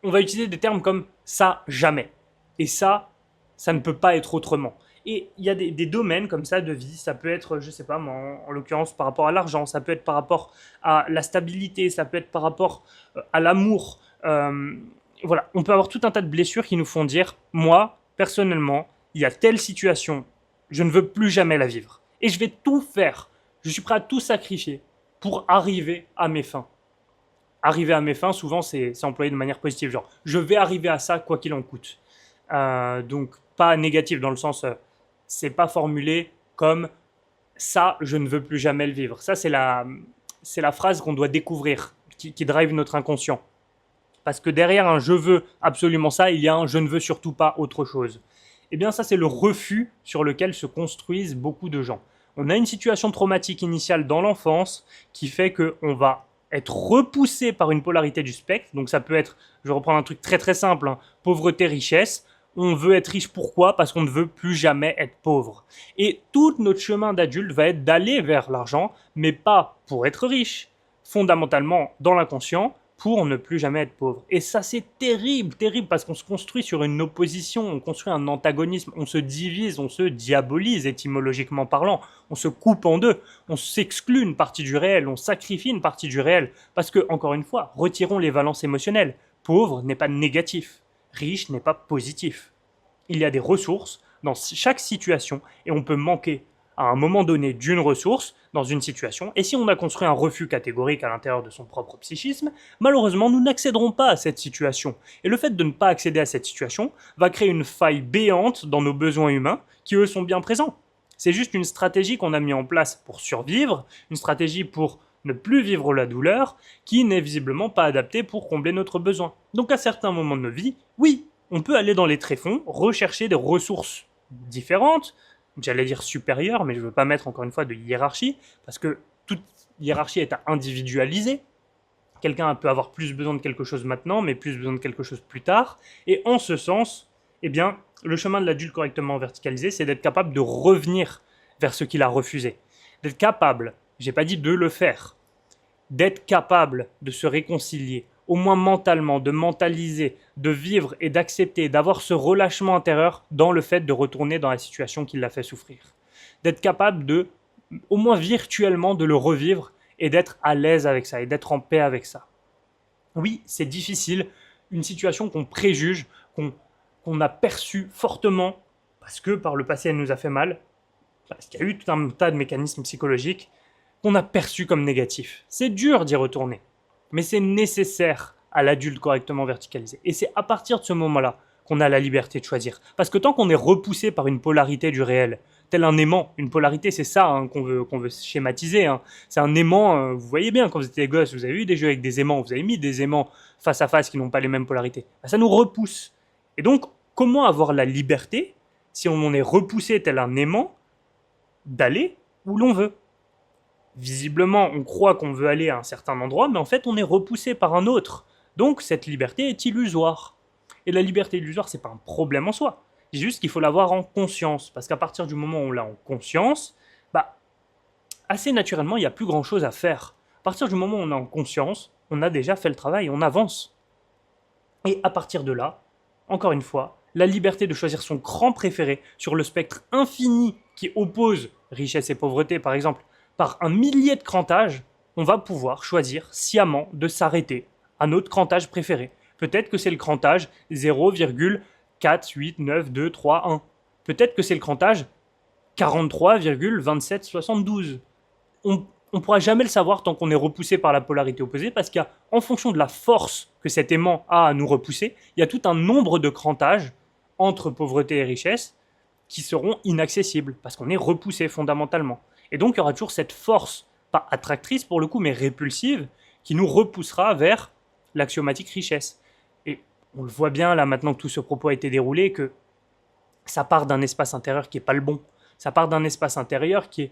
On va utiliser des termes comme ça, jamais. Et ça ne peut pas être autrement. Et il y a des domaines comme ça de vie, ça peut être, je sais pas, en l'occurrence par rapport à l'argent, ça peut être par rapport à la stabilité, ça peut être par rapport à l'amour. Voilà, on peut avoir tout un tas de blessures qui nous font dire, moi, personnellement, il y a telle situation, je ne veux plus jamais la vivre. Et je vais tout faire, je suis prêt à tout sacrifier pour arriver à mes fins. Arriver à mes fins, souvent, c'est employé de manière positive, genre, je vais arriver à ça quoi qu'il en coûte. Donc, pas négatif dans le sens... c'est pas formulé comme ça, je ne veux plus jamais le vivre. Ça, c'est la phrase qu'on doit découvrir, qui drive notre inconscient. Parce que derrière un je veux absolument ça, il y a un je ne veux surtout pas autre chose. Eh bien, ça, c'est le refus sur lequel se construisent beaucoup de gens. On a une situation traumatique initiale dans l'enfance qui fait qu'on va être repoussé par une polarité du spectre. Donc, ça peut être, je vais reprendre un truc très très simple, hein, pauvreté, richesse. On veut être riche, pourquoi? Parce qu'on ne veut plus jamais être pauvre. Et tout notre chemin d'adulte va être d'aller vers l'argent, mais pas pour être riche, fondamentalement dans l'inconscient, pour ne plus jamais être pauvre. Et ça, c'est terrible, terrible, parce qu'on se construit sur une opposition, on construit un antagonisme, on se divise, on se diabolise étymologiquement parlant, on se coupe en deux, on s'exclut une partie du réel, on sacrifie une partie du réel, parce que, encore une fois, retirons les valences émotionnelles. Pauvre n'est pas négatif. Riche n'est pas positif. Il y a des ressources dans chaque situation et on peut manquer à un moment donné d'une ressource dans une situation. Et si on a construit un refus catégorique à l'intérieur de son propre psychisme, malheureusement, nous n'accéderons pas à cette situation. Et le fait de ne pas accéder à cette situation va créer une faille béante dans nos besoins humains qui, eux, sont bien présents. C'est juste une stratégie qu'on a mis en place pour survivre, une stratégie pour ne plus vivre la douleur, qui n'est visiblement pas adaptée pour combler notre besoin. Donc à certains moments de nos vies, oui, on peut aller dans les tréfonds, rechercher des ressources différentes, j'allais dire supérieures, mais je ne veux pas mettre encore une fois de hiérarchie, parce que toute hiérarchie est à individualiser. Quelqu'un peut avoir plus besoin de quelque chose maintenant, mais plus besoin de quelque chose plus tard. Et en ce sens, eh bien, le chemin de l'adulte correctement verticalisé, c'est d'être capable de revenir vers ce qu'il a refusé. D'être capable, j'ai pas dit de le faire, d'être capable de se réconcilier, au moins mentalement, de mentaliser, de vivre et d'accepter, d'avoir ce relâchement intérieur dans le fait de retourner dans la situation qui l'a fait souffrir. D'être capable de au moins virtuellement, de le revivre et d'être à l'aise avec ça et d'être en paix avec ça. Oui, c'est difficile, une situation qu'on préjuge, qu'on a perçue fortement parce que par le passé elle nous a fait mal, parce qu'il y a eu tout un tas de mécanismes psychologiques qu'on a perçus comme négatifs. C'est dur d'y retourner, mais c'est nécessaire à l'adulte correctement verticalisé. Et c'est à partir de ce moment-là qu'on a la liberté de choisir. Parce que tant qu'on est repoussé par une polarité du réel, tel un aimant, une polarité c'est ça qu'on veut schématiser, hein. C'est un aimant, vous voyez bien quand vous étiez gosse, vous avez eu des jeux avec des aimants, vous avez mis des aimants face à face qui n'ont pas les mêmes polarités. Ben, ça nous repousse. Et donc, comment avoir la liberté, si on en est repoussé tel un aimant, d'aller où l'on veut? Visiblement, on croit qu'on veut aller à un certain endroit, mais en fait, on est repoussé par un autre. Donc, cette liberté est illusoire. Et la liberté illusoire, c'est pas un problème en soi. C'est juste qu'il faut l'avoir en conscience. Parce qu'à partir du moment où on l'a en conscience, bah, assez naturellement, il n'y a plus grand chose à faire. À partir du moment où on est en conscience, on a déjà fait le travail, on avance. Et à partir de là, encore une fois, la liberté de choisir son cran préféré sur le spectre infini qui oppose richesse et pauvreté, par exemple, par un millier de crantages, on va pouvoir choisir sciemment de s'arrêter à notre crantage préféré. Peut-être que c'est le crantage 0,48923,1. Peut-être que c'est le crantage 43,2772. On ne pourra jamais le savoir tant qu'on est repoussé par la polarité opposée, parce qu'en fonction de la force que cet aimant a à nous repousser, il y a tout un nombre de crantages entre pauvreté et richesse qui seront inaccessibles, parce qu'on est repoussé fondamentalement. Et donc il y aura toujours cette force, pas attractrice pour le coup, mais répulsive, qui nous repoussera vers l'axiomatique richesse. Et on le voit bien là maintenant que tout ce propos a été déroulé, que ça part d'un espace intérieur qui n'est pas le bon. Ça part d'un espace intérieur qui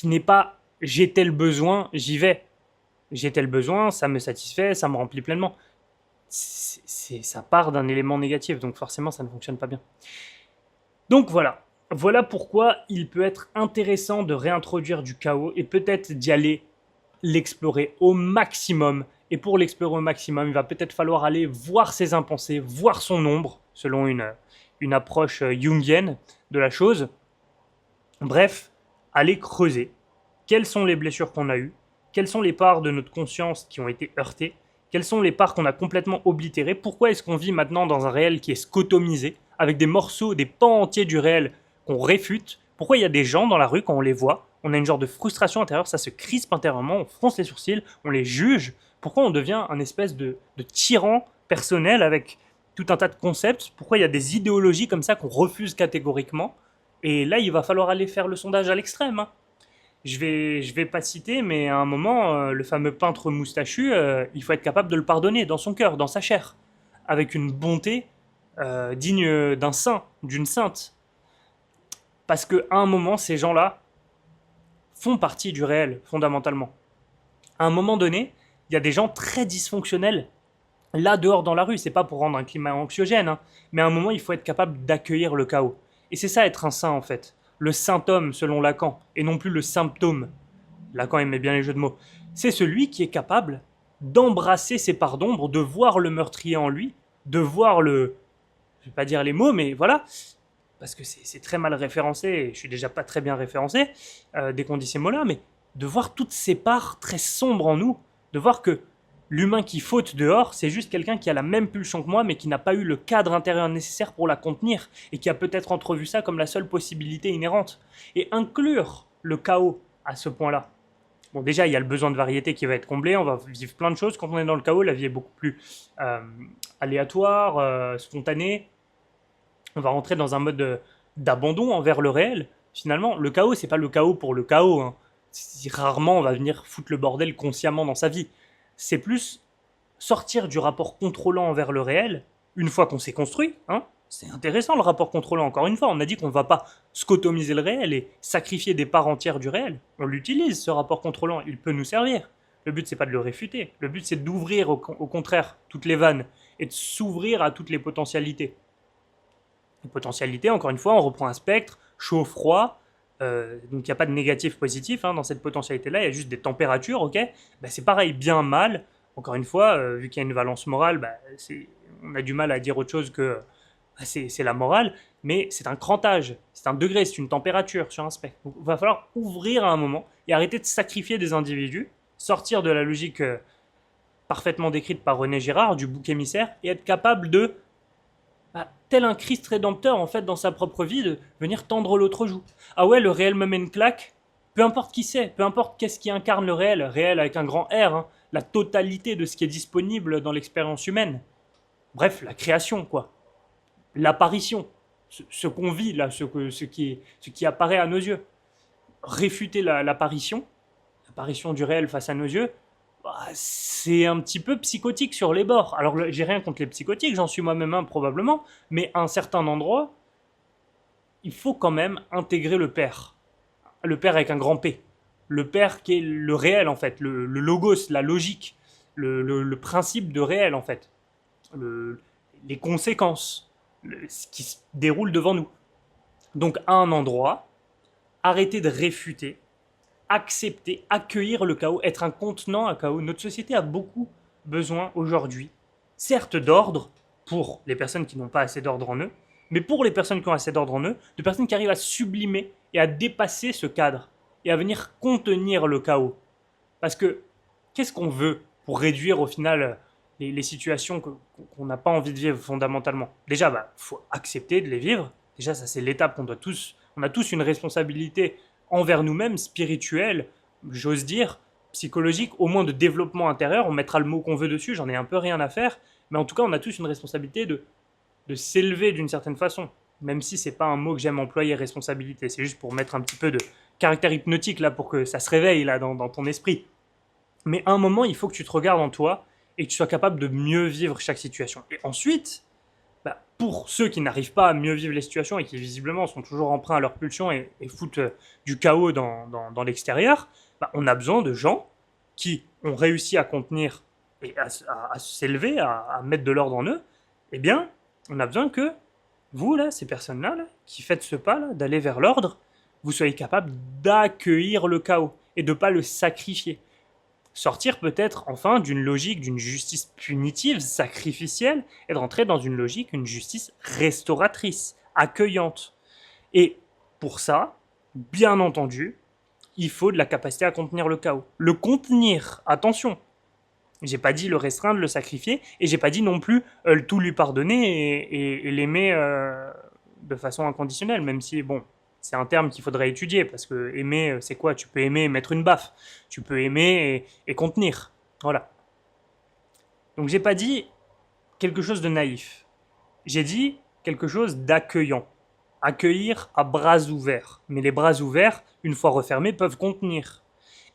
n'est pas j'ai tel besoin, j'y vais. J'ai tel besoin, ça me satisfait, ça me remplit pleinement. Ça part d'un élément négatif, donc forcément ça ne fonctionne pas bien. Donc voilà. Voilà pourquoi il peut être intéressant de réintroduire du chaos et peut-être d'y aller l'explorer au maximum. Et pour l'explorer au maximum, il va peut-être falloir aller voir ses impensés, voir son ombre, selon une approche jungienne de la chose. Bref, aller creuser. Quelles sont les blessures qu'on a eues? Quelles sont les parts de notre conscience qui ont été heurtées? Quelles sont les parts qu'on a complètement oblitérées? Pourquoi est-ce qu'on vit maintenant dans un réel qui est scotomisé, avec des morceaux, des pans entiers du réel qu'on réfute? Pourquoi il y a des gens dans la rue, quand on les voit, on a une genre de frustration intérieure, ça se crispe intérieurement, on fronce les sourcils, on les juge? Pourquoi on devient un espèce de tyran personnel avec tout un tas de concepts? Pourquoi il y a des idéologies comme ça qu'on refuse catégoriquement? Et là, il va falloir aller faire le sondage à l'extrême, hein. Je vais pas citer, mais à un moment, le fameux peintre moustachu, il faut être capable de le pardonner dans son cœur, dans sa chair, avec une bonté digne d'un saint, d'une sainte. Parce qu'à un moment, ces gens-là font partie du réel, fondamentalement. À un moment donné, il y a des gens très dysfonctionnels, là, dehors, dans la rue. C'est pas pour rendre un climat anxiogène, hein, mais à un moment, il faut être capable d'accueillir le chaos. Et c'est ça, être un saint, en fait. Le symptôme, selon Lacan, et non plus le symptôme. Lacan aimait bien les jeux de mots. C'est celui qui est capable d'embrasser ses parts d'ombre, de voir le meurtrier en lui, de voir le... Je vais pas dire les mots, mais voilà, parce que c'est très mal référencé, et je suis déjà pas très bien référencé dès qu'on dit ces mots-là, mais de voir toutes ces parts très sombres en nous, de voir que l'humain qui faute dehors, c'est juste quelqu'un qui a la même pulsion que moi, mais qui n'a pas eu le cadre intérieur nécessaire pour la contenir, et qui a peut-être entrevu ça comme la seule possibilité inhérente. Et inclure le chaos à ce point-là. Bon, déjà, il y a le besoin de variété qui va être comblé, on va vivre plein de choses. Quand on est dans le chaos, la vie est beaucoup plus aléatoire, spontanée. On va rentrer dans un mode d'abandon envers le réel. Finalement, le chaos, c'est pas le chaos pour le chaos, hein. Rarement on va venir foutre le bordel consciemment dans sa vie. C'est plus sortir du rapport contrôlant envers le réel, une fois qu'on s'est construit, hein. C'est intéressant le rapport contrôlant, encore une fois, on a dit qu'on ne va pas scotomiser le réel et sacrifier des parts entières du réel. On l'utilise, ce rapport contrôlant, il peut nous servir. Le but, c'est pas de le réfuter, le but, c'est d'ouvrir au contraire toutes les vannes et de s'ouvrir à toutes les potentialités. Les potentialités, encore une fois, on reprend un spectre, chaud, froid, donc il n'y a pas de négatif, positif, hein, dans cette potentialité-là, il y a juste des températures, ok? Bah, c'est pareil, bien, mal, encore une fois, vu qu'il y a une valence morale, bah, on a du mal à dire autre chose que c'est la morale. mais c'est un crantage, c'est un degré, c'est une température sur un spectre. Donc il va falloir ouvrir à un moment et arrêter de sacrifier des individus, sortir de la logique parfaitement décrite par René Girard, du bouc émissaire, et être capable de, tel un Christ rédempteur en fait dans sa propre vie, de venir tendre l'autre joue. Ah ouais, le réel me met une claque, peu importe qui c'est, peu importe qu'est-ce qui incarne le réel, réel avec un grand R, hein, la totalité de ce qui est disponible dans l'expérience humaine. Bref, la création, quoi. L'apparition, ce qu'on vit là, ce qui apparaît à nos yeux. Réfuter l'apparition, l'apparition du réel face à nos yeux, c'est un petit peu psychotique sur les bords. Alors j'ai rien contre les psychotiques, j'en suis moi-même un probablement, mais à un certain endroit, il faut quand même intégrer le père avec un grand P, le père qui est le réel en fait, le logos, la logique, le principe de réel en fait, les conséquences, ce qui se déroule devant nous. Donc à un endroit, arrêter de réfuter, accepter, accueillir le chaos, être un contenant à chaos. Notre société a beaucoup besoin aujourd'hui, certes d'ordre, pour les personnes qui n'ont pas assez d'ordre en eux, mais pour les personnes qui ont assez d'ordre en eux, de personnes qui arrivent à sublimer et à dépasser ce cadre et à venir contenir le chaos. Parce que qu'est-ce qu'on veut pour réduire au final les situations qu'on n'a pas envie de vivre fondamentalement? Déjà, faut accepter de les vivre. Déjà, ça c'est l'étape qu'on doit tous. On a tous une responsabilité envers nous-mêmes, spirituelle, j'ose dire, psychologique, au moins de développement intérieur. On mettra le mot qu'on veut dessus, j'en ai un peu rien à faire. Mais en tout cas, on a tous une responsabilité de s'élever d'une certaine façon. Même si c'est pas un mot que j'aime employer, responsabilité. C'est juste pour mettre un petit peu de caractère hypnotique là, pour que ça se réveille là dans ton esprit. Mais à un moment, il faut que tu te regardes en toi et que tu sois capable de mieux vivre chaque situation. Et ensuite, pour ceux qui n'arrivent pas à mieux vivre les situations et qui visiblement sont toujours emprunts à leur pulsion et foutent du chaos dans l'extérieur, on a besoin de gens qui ont réussi à contenir et à s'élever, à mettre de l'ordre en eux. Eh bien, on a besoin que vous, là, ces personnes-là, là, qui faites ce pas, là, d'aller vers l'ordre, vous soyez capable d'accueillir le chaos et de ne pas le sacrifier. Sortir peut-être enfin d'une logique d'une justice punitive, sacrificielle, et de rentrer dans une logique, une justice restauratrice, accueillante. Et pour ça, bien entendu, il faut de la capacité à contenir le chaos. Le contenir, attention. J'ai pas dit le restreindre, le sacrifier, et j'ai pas dit non plus tout lui pardonner et l'aimer de façon inconditionnelle, même si, bon, c'est un terme qu'il faudrait étudier, parce que aimer, c'est quoi? Tu peux aimer et mettre une baffe, tu peux aimer et contenir. Voilà. Donc j'ai pas dit quelque chose de naïf. J'ai dit quelque chose d'accueillant. Accueillir à bras ouverts. Mais les bras ouverts, une fois refermés, peuvent contenir.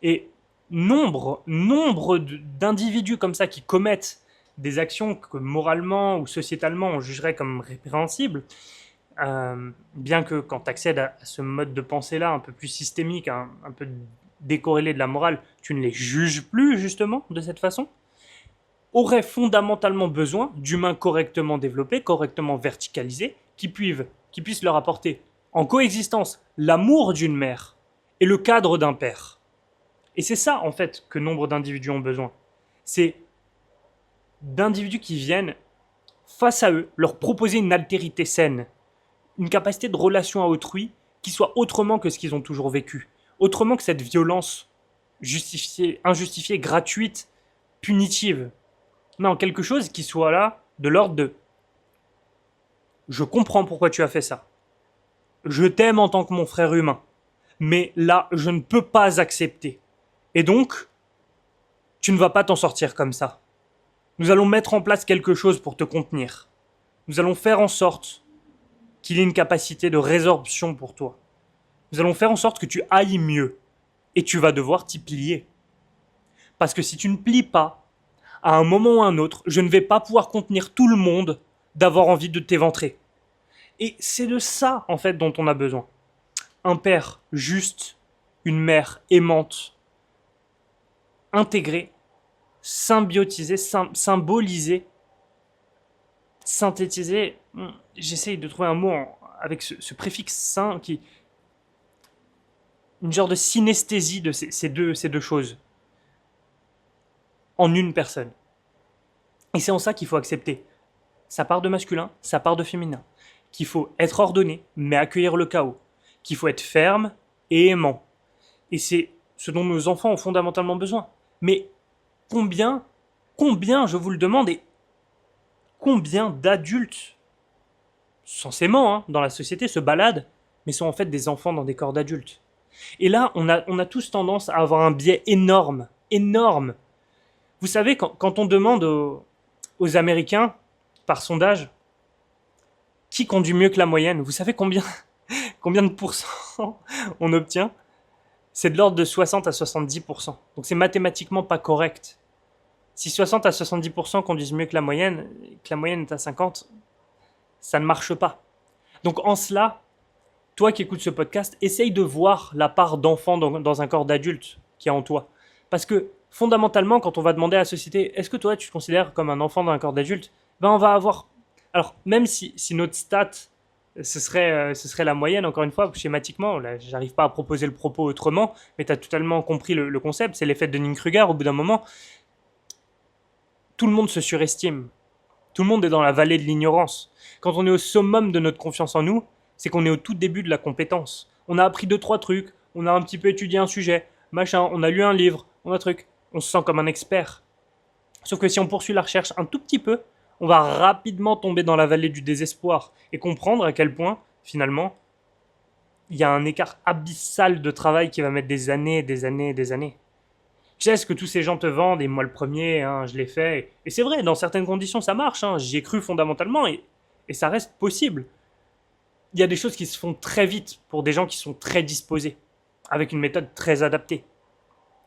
Et nombre d'individus comme ça qui commettent des actions que moralement ou sociétalement on jugerait comme répréhensibles, bien que quand tu accèdes à ce mode de pensée-là un peu plus systémique, un peu décorrélé de la morale, tu ne les juges plus justement de cette façon, auraient fondamentalement besoin d'humains correctement développés, correctement verticalisés, qui puissent leur apporter en coexistence l'amour d'une mère et le cadre d'un père. Et c'est ça en fait que nombre d'individus ont besoin. C'est d'individus qui viennent face à eux leur proposer une altérité saine, une capacité de relation à autrui qui soit autrement que ce qu'ils ont toujours vécu, autrement que cette violence justifiée, injustifiée, gratuite, punitive. Non, quelque chose qui soit là de l'ordre de je comprends pourquoi tu as fait ça. Je t'aime en tant que mon frère humain. Mais là, je ne peux pas accepter. Et donc, tu ne vas pas t'en sortir comme ça. Nous allons mettre en place quelque chose pour te contenir. Nous allons faire en sorte qu'il y ait une capacité de résorption pour toi. Nous allons faire en sorte que tu ailles mieux. Et tu vas devoir t'y plier. Parce que si tu ne plies pas, à un moment ou à un autre, je ne vais pas pouvoir contenir tout le monde d'avoir envie de t'éventrer. Et c'est de ça, en fait, dont on a besoin. Un père juste, une mère aimante, intégrée, symbiotisée, symbolisée, synthétisée. J'essaye de trouver un mot avec ce préfixe sain qui... Une genre de synesthésie de ces deux choses. En une personne. Et c'est en ça qu'il faut accepter sa part de masculin, sa part de féminin, qu'il faut être ordonné, mais accueillir le chaos, qu'il faut être ferme et aimant. Et c'est ce dont nos enfants ont fondamentalement besoin. Mais combien, je vous le demande, et combien d'adultes, censément, dans la société, se baladent, mais sont en fait des enfants dans des corps d'adultes. Et là, on a tous tendance à avoir un biais énorme, énorme. Vous savez, quand on demande aux Américains, par sondage, qui conduit mieux que la moyenne, vous savez combien de pourcents on obtient? C'est de l'ordre de 60 à 70%. Donc c'est mathématiquement pas correct. Si 60 à 70% conduisent mieux que la moyenne est à 50, ça ne marche pas. Donc en cela, toi qui écoutes ce podcast, essaye de voir la part d'enfant dans un corps d'adulte qui est en toi. Parce que fondamentalement, quand on va demander à la société, est-ce que toi tu te considères comme un enfant dans un corps d'adulte, ben on va avoir... Alors même si notre stat, ce serait la moyenne, encore une fois, schématiquement, là j'arrive pas à proposer le propos autrement, mais tu as totalement compris le concept, c'est l'effet de Dunning-Kruger, au bout d'un moment, tout le monde se surestime. Tout le monde est dans la vallée de l'ignorance. Quand on est au summum de notre confiance en nous, c'est qu'on est au tout début de la compétence. On a appris 2-3 trucs, on a un petit peu étudié un sujet, machin, on a lu un livre, on a un truc. On se sent comme un expert. Sauf que si on poursuit la recherche un tout petit peu, on va rapidement tomber dans la vallée du désespoir et comprendre à quel point, finalement, il y a un écart abyssal de travail qui va mettre des années, des années, des années. Tu sais ce que tous ces gens te vendent, et moi le premier, je l'ai fait. Et c'est vrai, dans certaines conditions ça marche, j'y ai cru fondamentalement, et ça reste possible. Il y a des choses qui se font très vite pour des gens qui sont très disposés, avec une méthode très adaptée.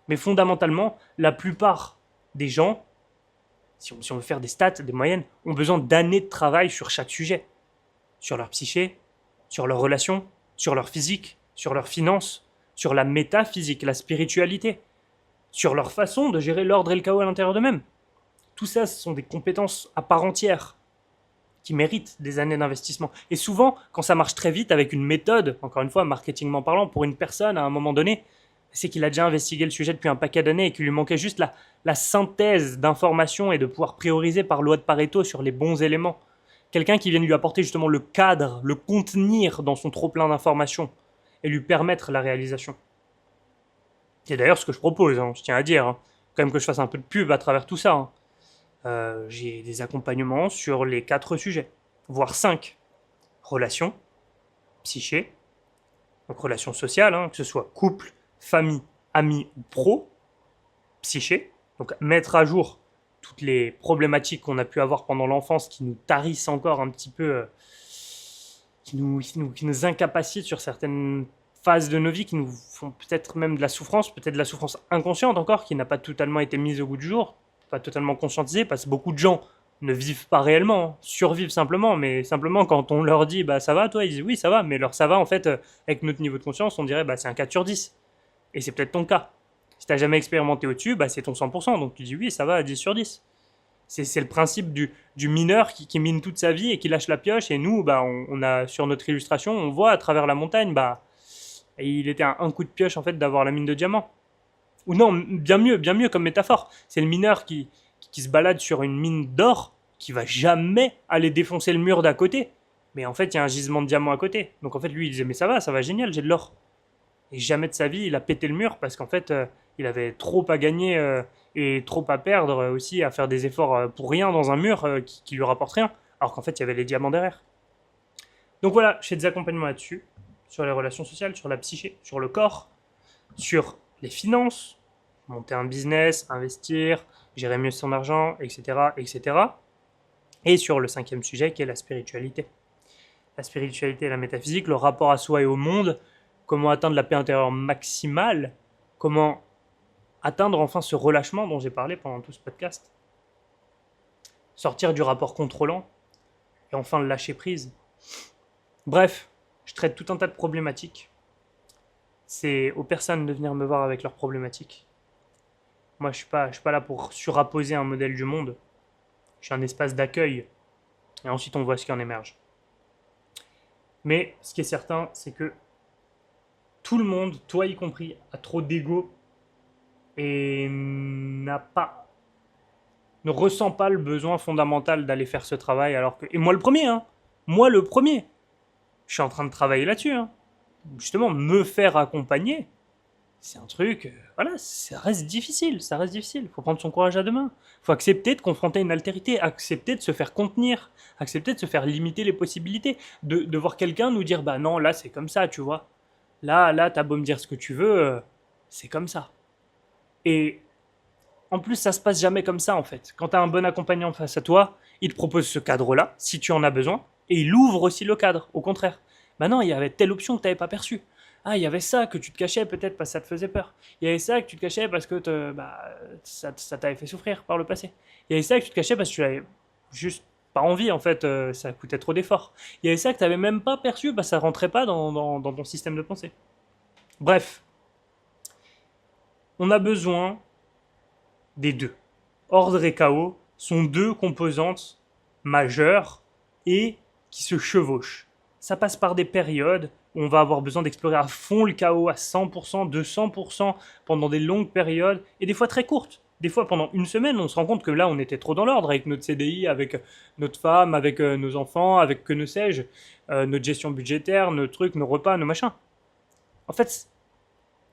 Mais fondamentalement, la plupart des gens, si on veut faire des stats, des moyennes, ont besoin d'années de travail sur chaque sujet. Sur leur psyché, sur leurs relations, sur leur physique, sur leurs finances, sur la métaphysique, la spiritualité, sur leur façon de gérer l'ordre et le chaos à l'intérieur d'eux-mêmes. Tout ça, ce sont des compétences à part entière qui méritent des années d'investissement. Et souvent, quand ça marche très vite avec une méthode, encore une fois, marketingment parlant, pour une personne à un moment donné, c'est qu'il a déjà investigué le sujet depuis un paquet d'années et qu'il lui manquait juste la synthèse d'informations et de pouvoir prioriser par loi de Pareto sur les bons éléments. Quelqu'un qui vienne lui apporter justement le cadre, le contenir dans son trop-plein d'informations et lui permettre la réalisation. C'est d'ailleurs ce que je propose, je tiens à dire, quand même que je fasse un peu de pub à travers tout ça. J'ai des accompagnements sur les 4 sujets, voire 5. Relations, psyché, donc relations sociales, que ce soit couple, famille, amis ou pro, psyché, donc mettre à jour toutes les problématiques qu'on a pu avoir pendant l'enfance qui nous tarissent encore un petit peu, qui nous incapacitent sur certaines phases de nos vies, qui nous font peut-être même de la souffrance inconsciente encore, qui n'a pas totalement été mise au goût du jour, pas totalement conscientisée, parce que beaucoup de gens ne vivent pas réellement, survivent simplement, mais simplement quand on leur dit bah ça va toi, ils disent oui ça va, mais leur ça va en fait, avec notre niveau de conscience, on dirait bah c'est un 4 sur 10. Et c'est peut-être ton cas. Si t'as jamais expérimenté au-dessus, bah c'est ton 100%, donc tu dis oui ça va à 10 sur 10. C'est le principe du mineur qui mine toute sa vie et qui lâche la pioche, et nous, bah, on a sur notre illustration, on voit à travers la montagne, bah, et il était un coup de pioche en fait d'avoir la mine de diamant. Ou non, bien mieux comme métaphore. C'est le mineur qui se balade sur une mine d'or qui va jamais aller défoncer le mur d'à côté. Mais en fait, il y a un gisement de diamant à côté. Donc en fait, lui, il disait mais ça va génial, j'ai de l'or. Et jamais de sa vie, il a pété le mur parce qu'en fait, il avait trop à gagner et trop à perdre aussi, à faire des efforts pour rien dans un mur qui lui rapporte rien. Alors qu'en fait, il y avait les diamants derrière. Donc voilà, j'ai des accompagnements là-dessus, sur les relations sociales, sur la psyché, sur le corps, sur les finances, monter un business, investir, gérer mieux son argent, etc., etc. Et sur le 5e sujet qui est la spiritualité. La spiritualité et la métaphysique, le rapport à soi et au monde, comment atteindre la paix intérieure maximale, comment atteindre enfin ce relâchement dont j'ai parlé pendant tout ce podcast, sortir du rapport contrôlant et enfin le lâcher prise. Bref, je traite tout un tas de problématiques. C'est aux personnes de venir me voir avec leurs problématiques. Moi, je suis pas là pour surapposer un modèle du monde. Je suis un espace d'accueil. Et ensuite, on voit ce qui en émerge. Mais ce qui est certain, c'est que tout le monde, toi y compris, a trop d'ego et ne ressent pas le besoin fondamental d'aller faire ce travail. Alors que, et moi le premier, moi le premier. Je suis en train de travailler là-dessus, hein. Justement, me faire accompagner, c'est un truc, voilà, ça reste difficile, ça reste difficile. Faut prendre son courage à deux mains. Faut accepter de confronter une altérité, accepter de se faire contenir, accepter de se faire limiter les possibilités, de voir quelqu'un nous dire, bah non, là c'est comme ça, tu vois. Là, t'as beau me dire ce que tu veux, c'est comme ça. Et en plus, ça se passe jamais comme ça en fait. Quand t'as un bon accompagnant face à toi, il te propose ce cadre-là, si tu en as besoin, et il ouvre aussi le cadre, au contraire. Maintenant, il y avait telle option que t'avais pas perçue. Ah, il y avait ça que tu te cachais peut-être parce que ça te faisait peur. Il y avait ça que tu te cachais parce que ça t'avait fait souffrir par le passé. Il y avait ça que tu te cachais parce que tu avais juste pas envie en fait, ça coûtait trop d'efforts. Il y avait ça que tu n'avais même pas perçu parce que ça rentrait pas dans ton système de pensée. Bref, on a besoin des deux. Ordre et chaos sont deux composantes majeures et qui se chevauchent. Ça passe par des périodes où on va avoir besoin d'explorer à fond le chaos à 100%, 200% pendant des longues périodes et des fois très courtes. Des fois pendant une semaine, on se rend compte que là on était trop dans l'ordre avec notre CDI, avec notre femme, avec nos enfants, avec que ne sais-je, notre gestion budgétaire, nos trucs, nos repas, nos machins. En fait,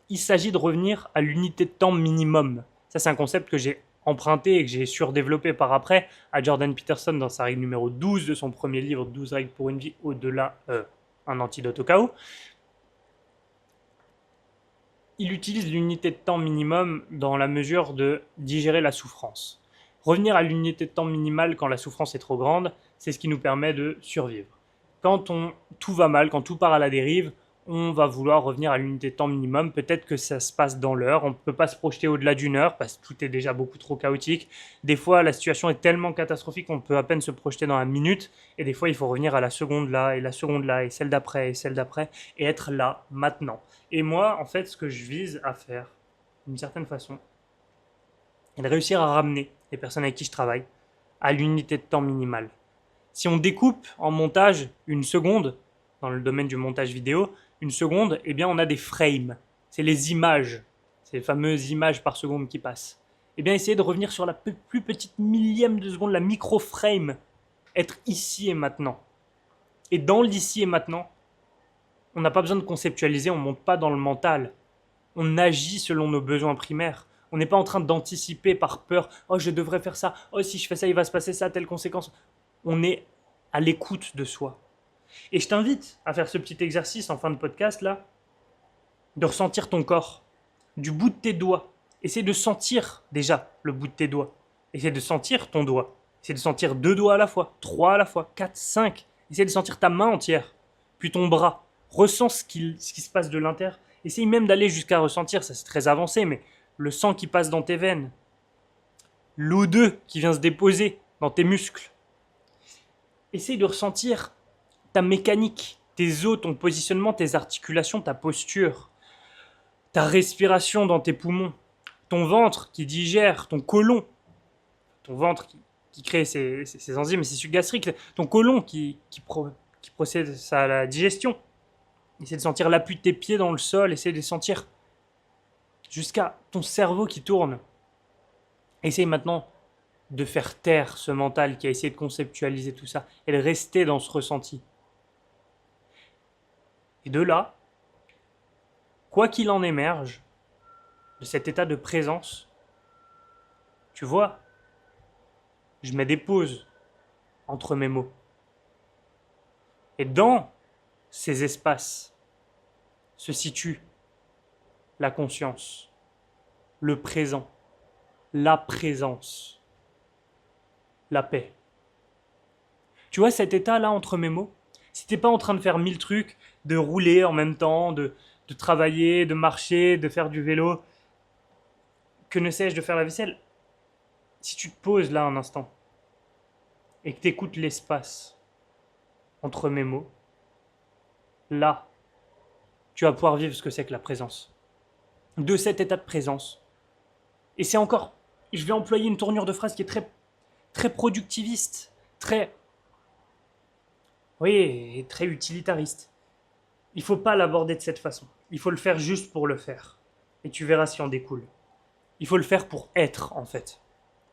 il s'agit de revenir à l'unité de temps minimum. Ça, c'est un concept que j'ai emprunté et que j'ai surdéveloppé par après à Jordan Peterson dans sa règle numéro 12 de son premier livre 12 règles pour une vie au-delà, un antidote au chaos. Il utilise l'unité de temps minimum dans la mesure de digérer la souffrance. Revenir à l'unité de temps minimale quand la souffrance est trop grande, c'est ce qui nous permet de survivre. Quand tout va mal, quand tout part à la dérive, on va vouloir revenir à l'unité de temps minimum. Peut-être que ça se passe dans l'heure. On ne peut pas se projeter au-delà d'une heure parce que tout est déjà beaucoup trop chaotique. Des fois, la situation est tellement catastrophique qu'on peut à peine se projeter dans la minute. Et des fois, il faut revenir à la seconde là, et la seconde là, et celle d'après, et celle d'après, et être là, maintenant. Et moi, en fait, ce que je vise à faire, d'une certaine façon, est de réussir à ramener les personnes avec qui je travaille à l'unité de temps minimale. Si on découpe en montage une seconde, dans le domaine du montage vidéo, une seconde, eh bien on a des frames. C'est les images, ces fameuses images par seconde qui passent. Eh bien essayez de revenir sur la plus petite millième de seconde, la micro-frame, être ici et maintenant. Et dans l'ici et maintenant, on n'a pas besoin de conceptualiser, on ne monte pas dans le mental. On agit selon nos besoins primaires. On n'est pas en train d'anticiper par peur. Oh, je devrais faire ça. Oh, si je fais ça, il va se passer ça, telle conséquence. On est à l'écoute de soi. Et je t'invite à faire ce petit exercice en fin de podcast là, de ressentir ton corps, du bout de tes doigts. Essaye de sentir déjà le bout de tes doigts. Essaye de sentir ton doigt. Essaye de sentir 2 doigts à la fois, 3 à la fois, 4, 5. Essaye de sentir ta main entière, puis ton bras. Ressens ce qui se passe de l'intérieur. Essaye même d'aller jusqu'à ressentir, ça c'est très avancé, mais le sang qui passe dans tes veines, l'O2 qui vient se déposer dans tes muscles. Essaye de ressentir ta mécanique, tes os, ton positionnement, tes articulations, ta posture, ta respiration dans tes poumons, ton ventre qui digère, ton côlon, ton ventre qui crée ses enzymes et ses sucs gastriques, ton côlon qui procède à la digestion. Essaye de sentir l'appui de tes pieds dans le sol, essaye de sentir jusqu'à ton cerveau qui tourne. Essaye maintenant de faire taire ce mental qui a essayé de conceptualiser tout ça et de rester dans ce ressenti. Et de là, quoi qu'il en émerge, de cet état de présence, tu vois, je mets des pauses entre mes mots. Et dans ces espaces se situe la conscience, le présent, la présence, la paix. Tu vois cet état-là entre mes mots? Si t'es pas en train de faire 1000 trucs, de rouler en même temps, de travailler, de marcher, de faire du vélo, que ne sais-je, de faire la vaisselle, si tu te poses là un instant et que tu écoutes l'espace entre mes mots, là, tu vas pouvoir vivre ce que c'est que la présence. De cet état de présence. Et c'est encore, je vais employer une tournure de phrase qui est très, très productiviste, très, oui, très utilitariste. Il ne faut pas l'aborder de cette façon. Il faut le faire juste pour le faire. Et tu verras si en découle. Il faut le faire pour être, en fait.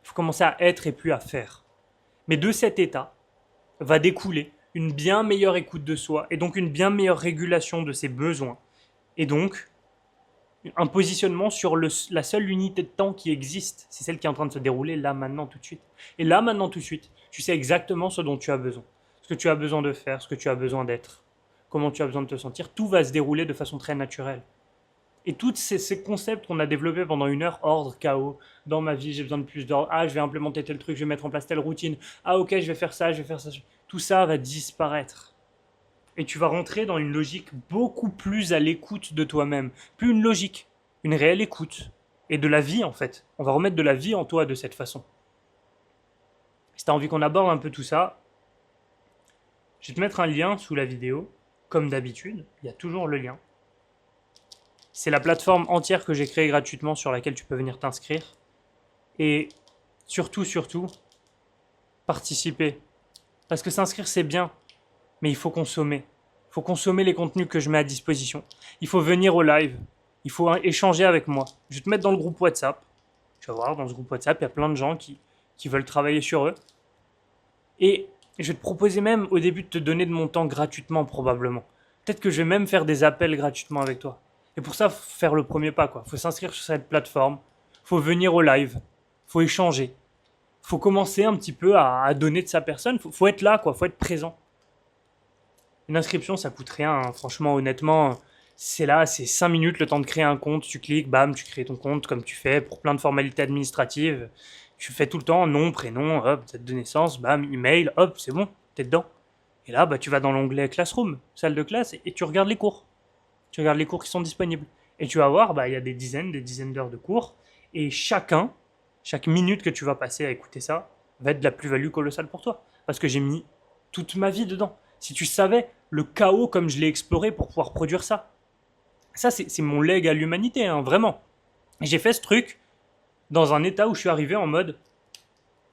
Il faut commencer à être et plus à faire. Mais de cet état va découler une bien meilleure écoute de soi, et donc une bien meilleure régulation de ses besoins, et donc un positionnement sur la seule unité de temps qui existe, c'est celle qui est en train de se dérouler là, maintenant, tout de suite. Et là, maintenant, tout de suite, tu sais exactement ce dont tu as besoin, ce que tu as besoin de faire, ce que tu as besoin d'être, comment tu as besoin de te sentir, tout va se dérouler de façon très naturelle. Et tous ces concepts qu'on a développés pendant 1 heure, ordre, chaos, dans ma vie j'ai besoin de plus d'ordre, ah je vais implémenter tel truc, je vais mettre en place telle routine, ah ok je vais faire ça, je vais faire ça, tout ça va disparaître. Et tu vas rentrer dans une logique beaucoup plus à l'écoute de toi-même. Plus une logique, une réelle écoute. Et de la vie en fait. On va remettre de la vie en toi de cette façon. Si tu as envie qu'on aborde un peu tout ça, je vais te mettre un lien sous la vidéo, comme d'habitude, il y a toujours le lien. C'est la plateforme entière que j'ai créée gratuitement sur laquelle tu peux venir t'inscrire. Et surtout, participer. Parce que s'inscrire c'est bien, mais il faut consommer. Il faut consommer les contenus que je mets à disposition. Il faut venir au live. Il faut échanger avec moi. Je vais te mettre dans le groupe WhatsApp. Tu vas voir, dans ce groupe WhatsApp, il y a plein de gens qui veulent travailler sur eux. Et je vais te proposer même au début de te donner de mon temps gratuitement probablement. Peut-être que je vais même faire des appels gratuitement avec toi. Et pour ça, faut faire le premier pas, quoi. Faut s'inscrire sur cette plateforme. Faut venir au live. Faut échanger. Faut commencer un petit peu à donner de sa personne. Faut être là, quoi. Faut être présent. Une inscription, ça coûte rien, hein. Franchement, honnêtement, c'est là, c'est 5 minutes le temps de créer un compte. Tu cliques, bam, tu crées ton compte comme tu fais pour plein de formalités administratives. Tu fais tout le temps nom, prénom, hop, date de naissance, bam, email, hop, c'est bon, t'es dedans. Et là, bah, tu vas dans l'onglet Classroom, salle de classe, et tu regardes les cours. Tu regardes les cours qui sont disponibles. Et tu vas voir, bah, il y a des dizaines d'heures de cours. Et chaque minute que tu vas passer à écouter ça, va être de la plus-value colossale pour toi. Parce que j'ai mis toute ma vie dedans. Si tu savais le chaos comme je l'ai exploré pour pouvoir produire ça. Ça, c'est mon leg à l'humanité, hein, vraiment. J'ai fait ce truc dans un état où je suis arrivé en mode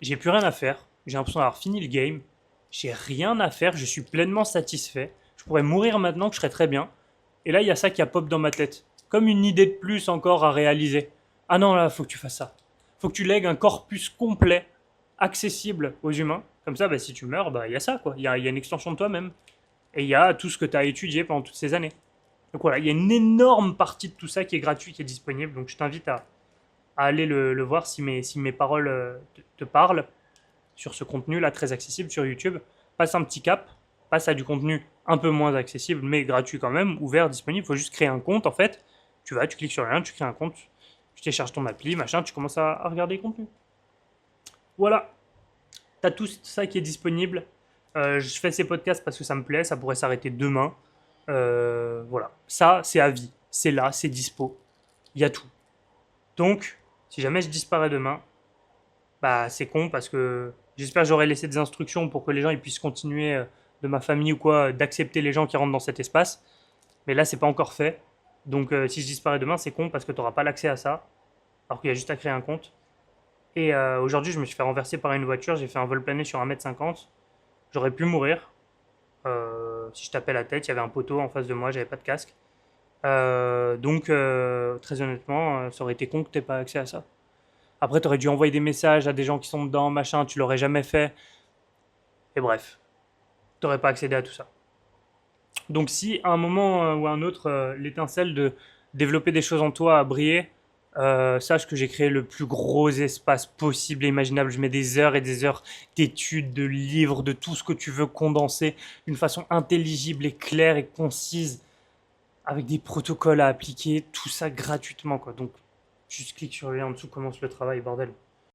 j'ai plus rien à faire, j'ai l'impression d'avoir fini le game, j'ai rien à faire, je suis pleinement satisfait, je pourrais mourir maintenant que je serais très bien. Et là, il y a ça qui a pop dans ma tête. Comme une idée de plus encore à réaliser. Ah non, là, faut que tu fasses ça. Faut que tu lègues un corpus complet, accessible aux humains. Comme ça, bah, si tu meurs, bah, il y a ça, quoi. Il y a une extension de toi-même. Et il y a tout ce que tu as étudié pendant toutes ces années. Donc voilà, il y a une énorme partie de tout ça qui est gratuit, qui est disponible. Donc je t'invite à aller le voir si mes paroles te parlent sur ce contenu-là, très accessible sur YouTube. Passe un petit cap, passe à du contenu un peu moins accessible, mais gratuit quand même, ouvert, disponible. Il faut juste créer un compte, en fait. Tu cliques sur rien, tu crées un compte, tu télécharges ton appli, machin, tu commences à regarder les contenus. Voilà. T'as tout ça qui est disponible. Je fais ces podcasts parce que ça me plaît, ça pourrait s'arrêter demain. Voilà. Ça, c'est à vie. C'est là, c'est dispo. Il y a tout. Donc, si jamais je disparais demain, bah c'est con parce que j'espère que j'aurai laissé des instructions pour que les gens ils puissent continuer de ma famille ou quoi, d'accepter les gens qui rentrent dans cet espace. Mais là, c'est pas encore fait. Donc, si je disparais demain, c'est con parce que tu n'auras pas l'accès à ça. Alors qu'il y a juste à créer un compte. Et aujourd'hui, je me suis fait renverser par une voiture. J'ai fait un vol plané sur 1,50 m. J'aurais pu mourir. Si je tapais la tête, il y avait un poteau en face de moi, j'avais pas de casque. Donc, très honnêtement, ça aurait été con que tu n'aies pas accès à ça. Après, tu aurais dû envoyer des messages à des gens qui sont dedans, machin, tu l'aurais jamais fait. Et bref, tu n'aurais pas accédé à tout ça. Donc si à un moment ou à un autre, l'étincelle de développer des choses en toi a brillé, sache que j'ai créé le plus gros espace possible et imaginable. Je mets des heures et des heures d'études, de livres, de tout ce que tu veux condenser d'une façon intelligible et claire et concise, avec des protocoles à appliquer, tout ça gratuitement, quoi. Donc, juste clique sur le lien en dessous, commence le travail, bordel.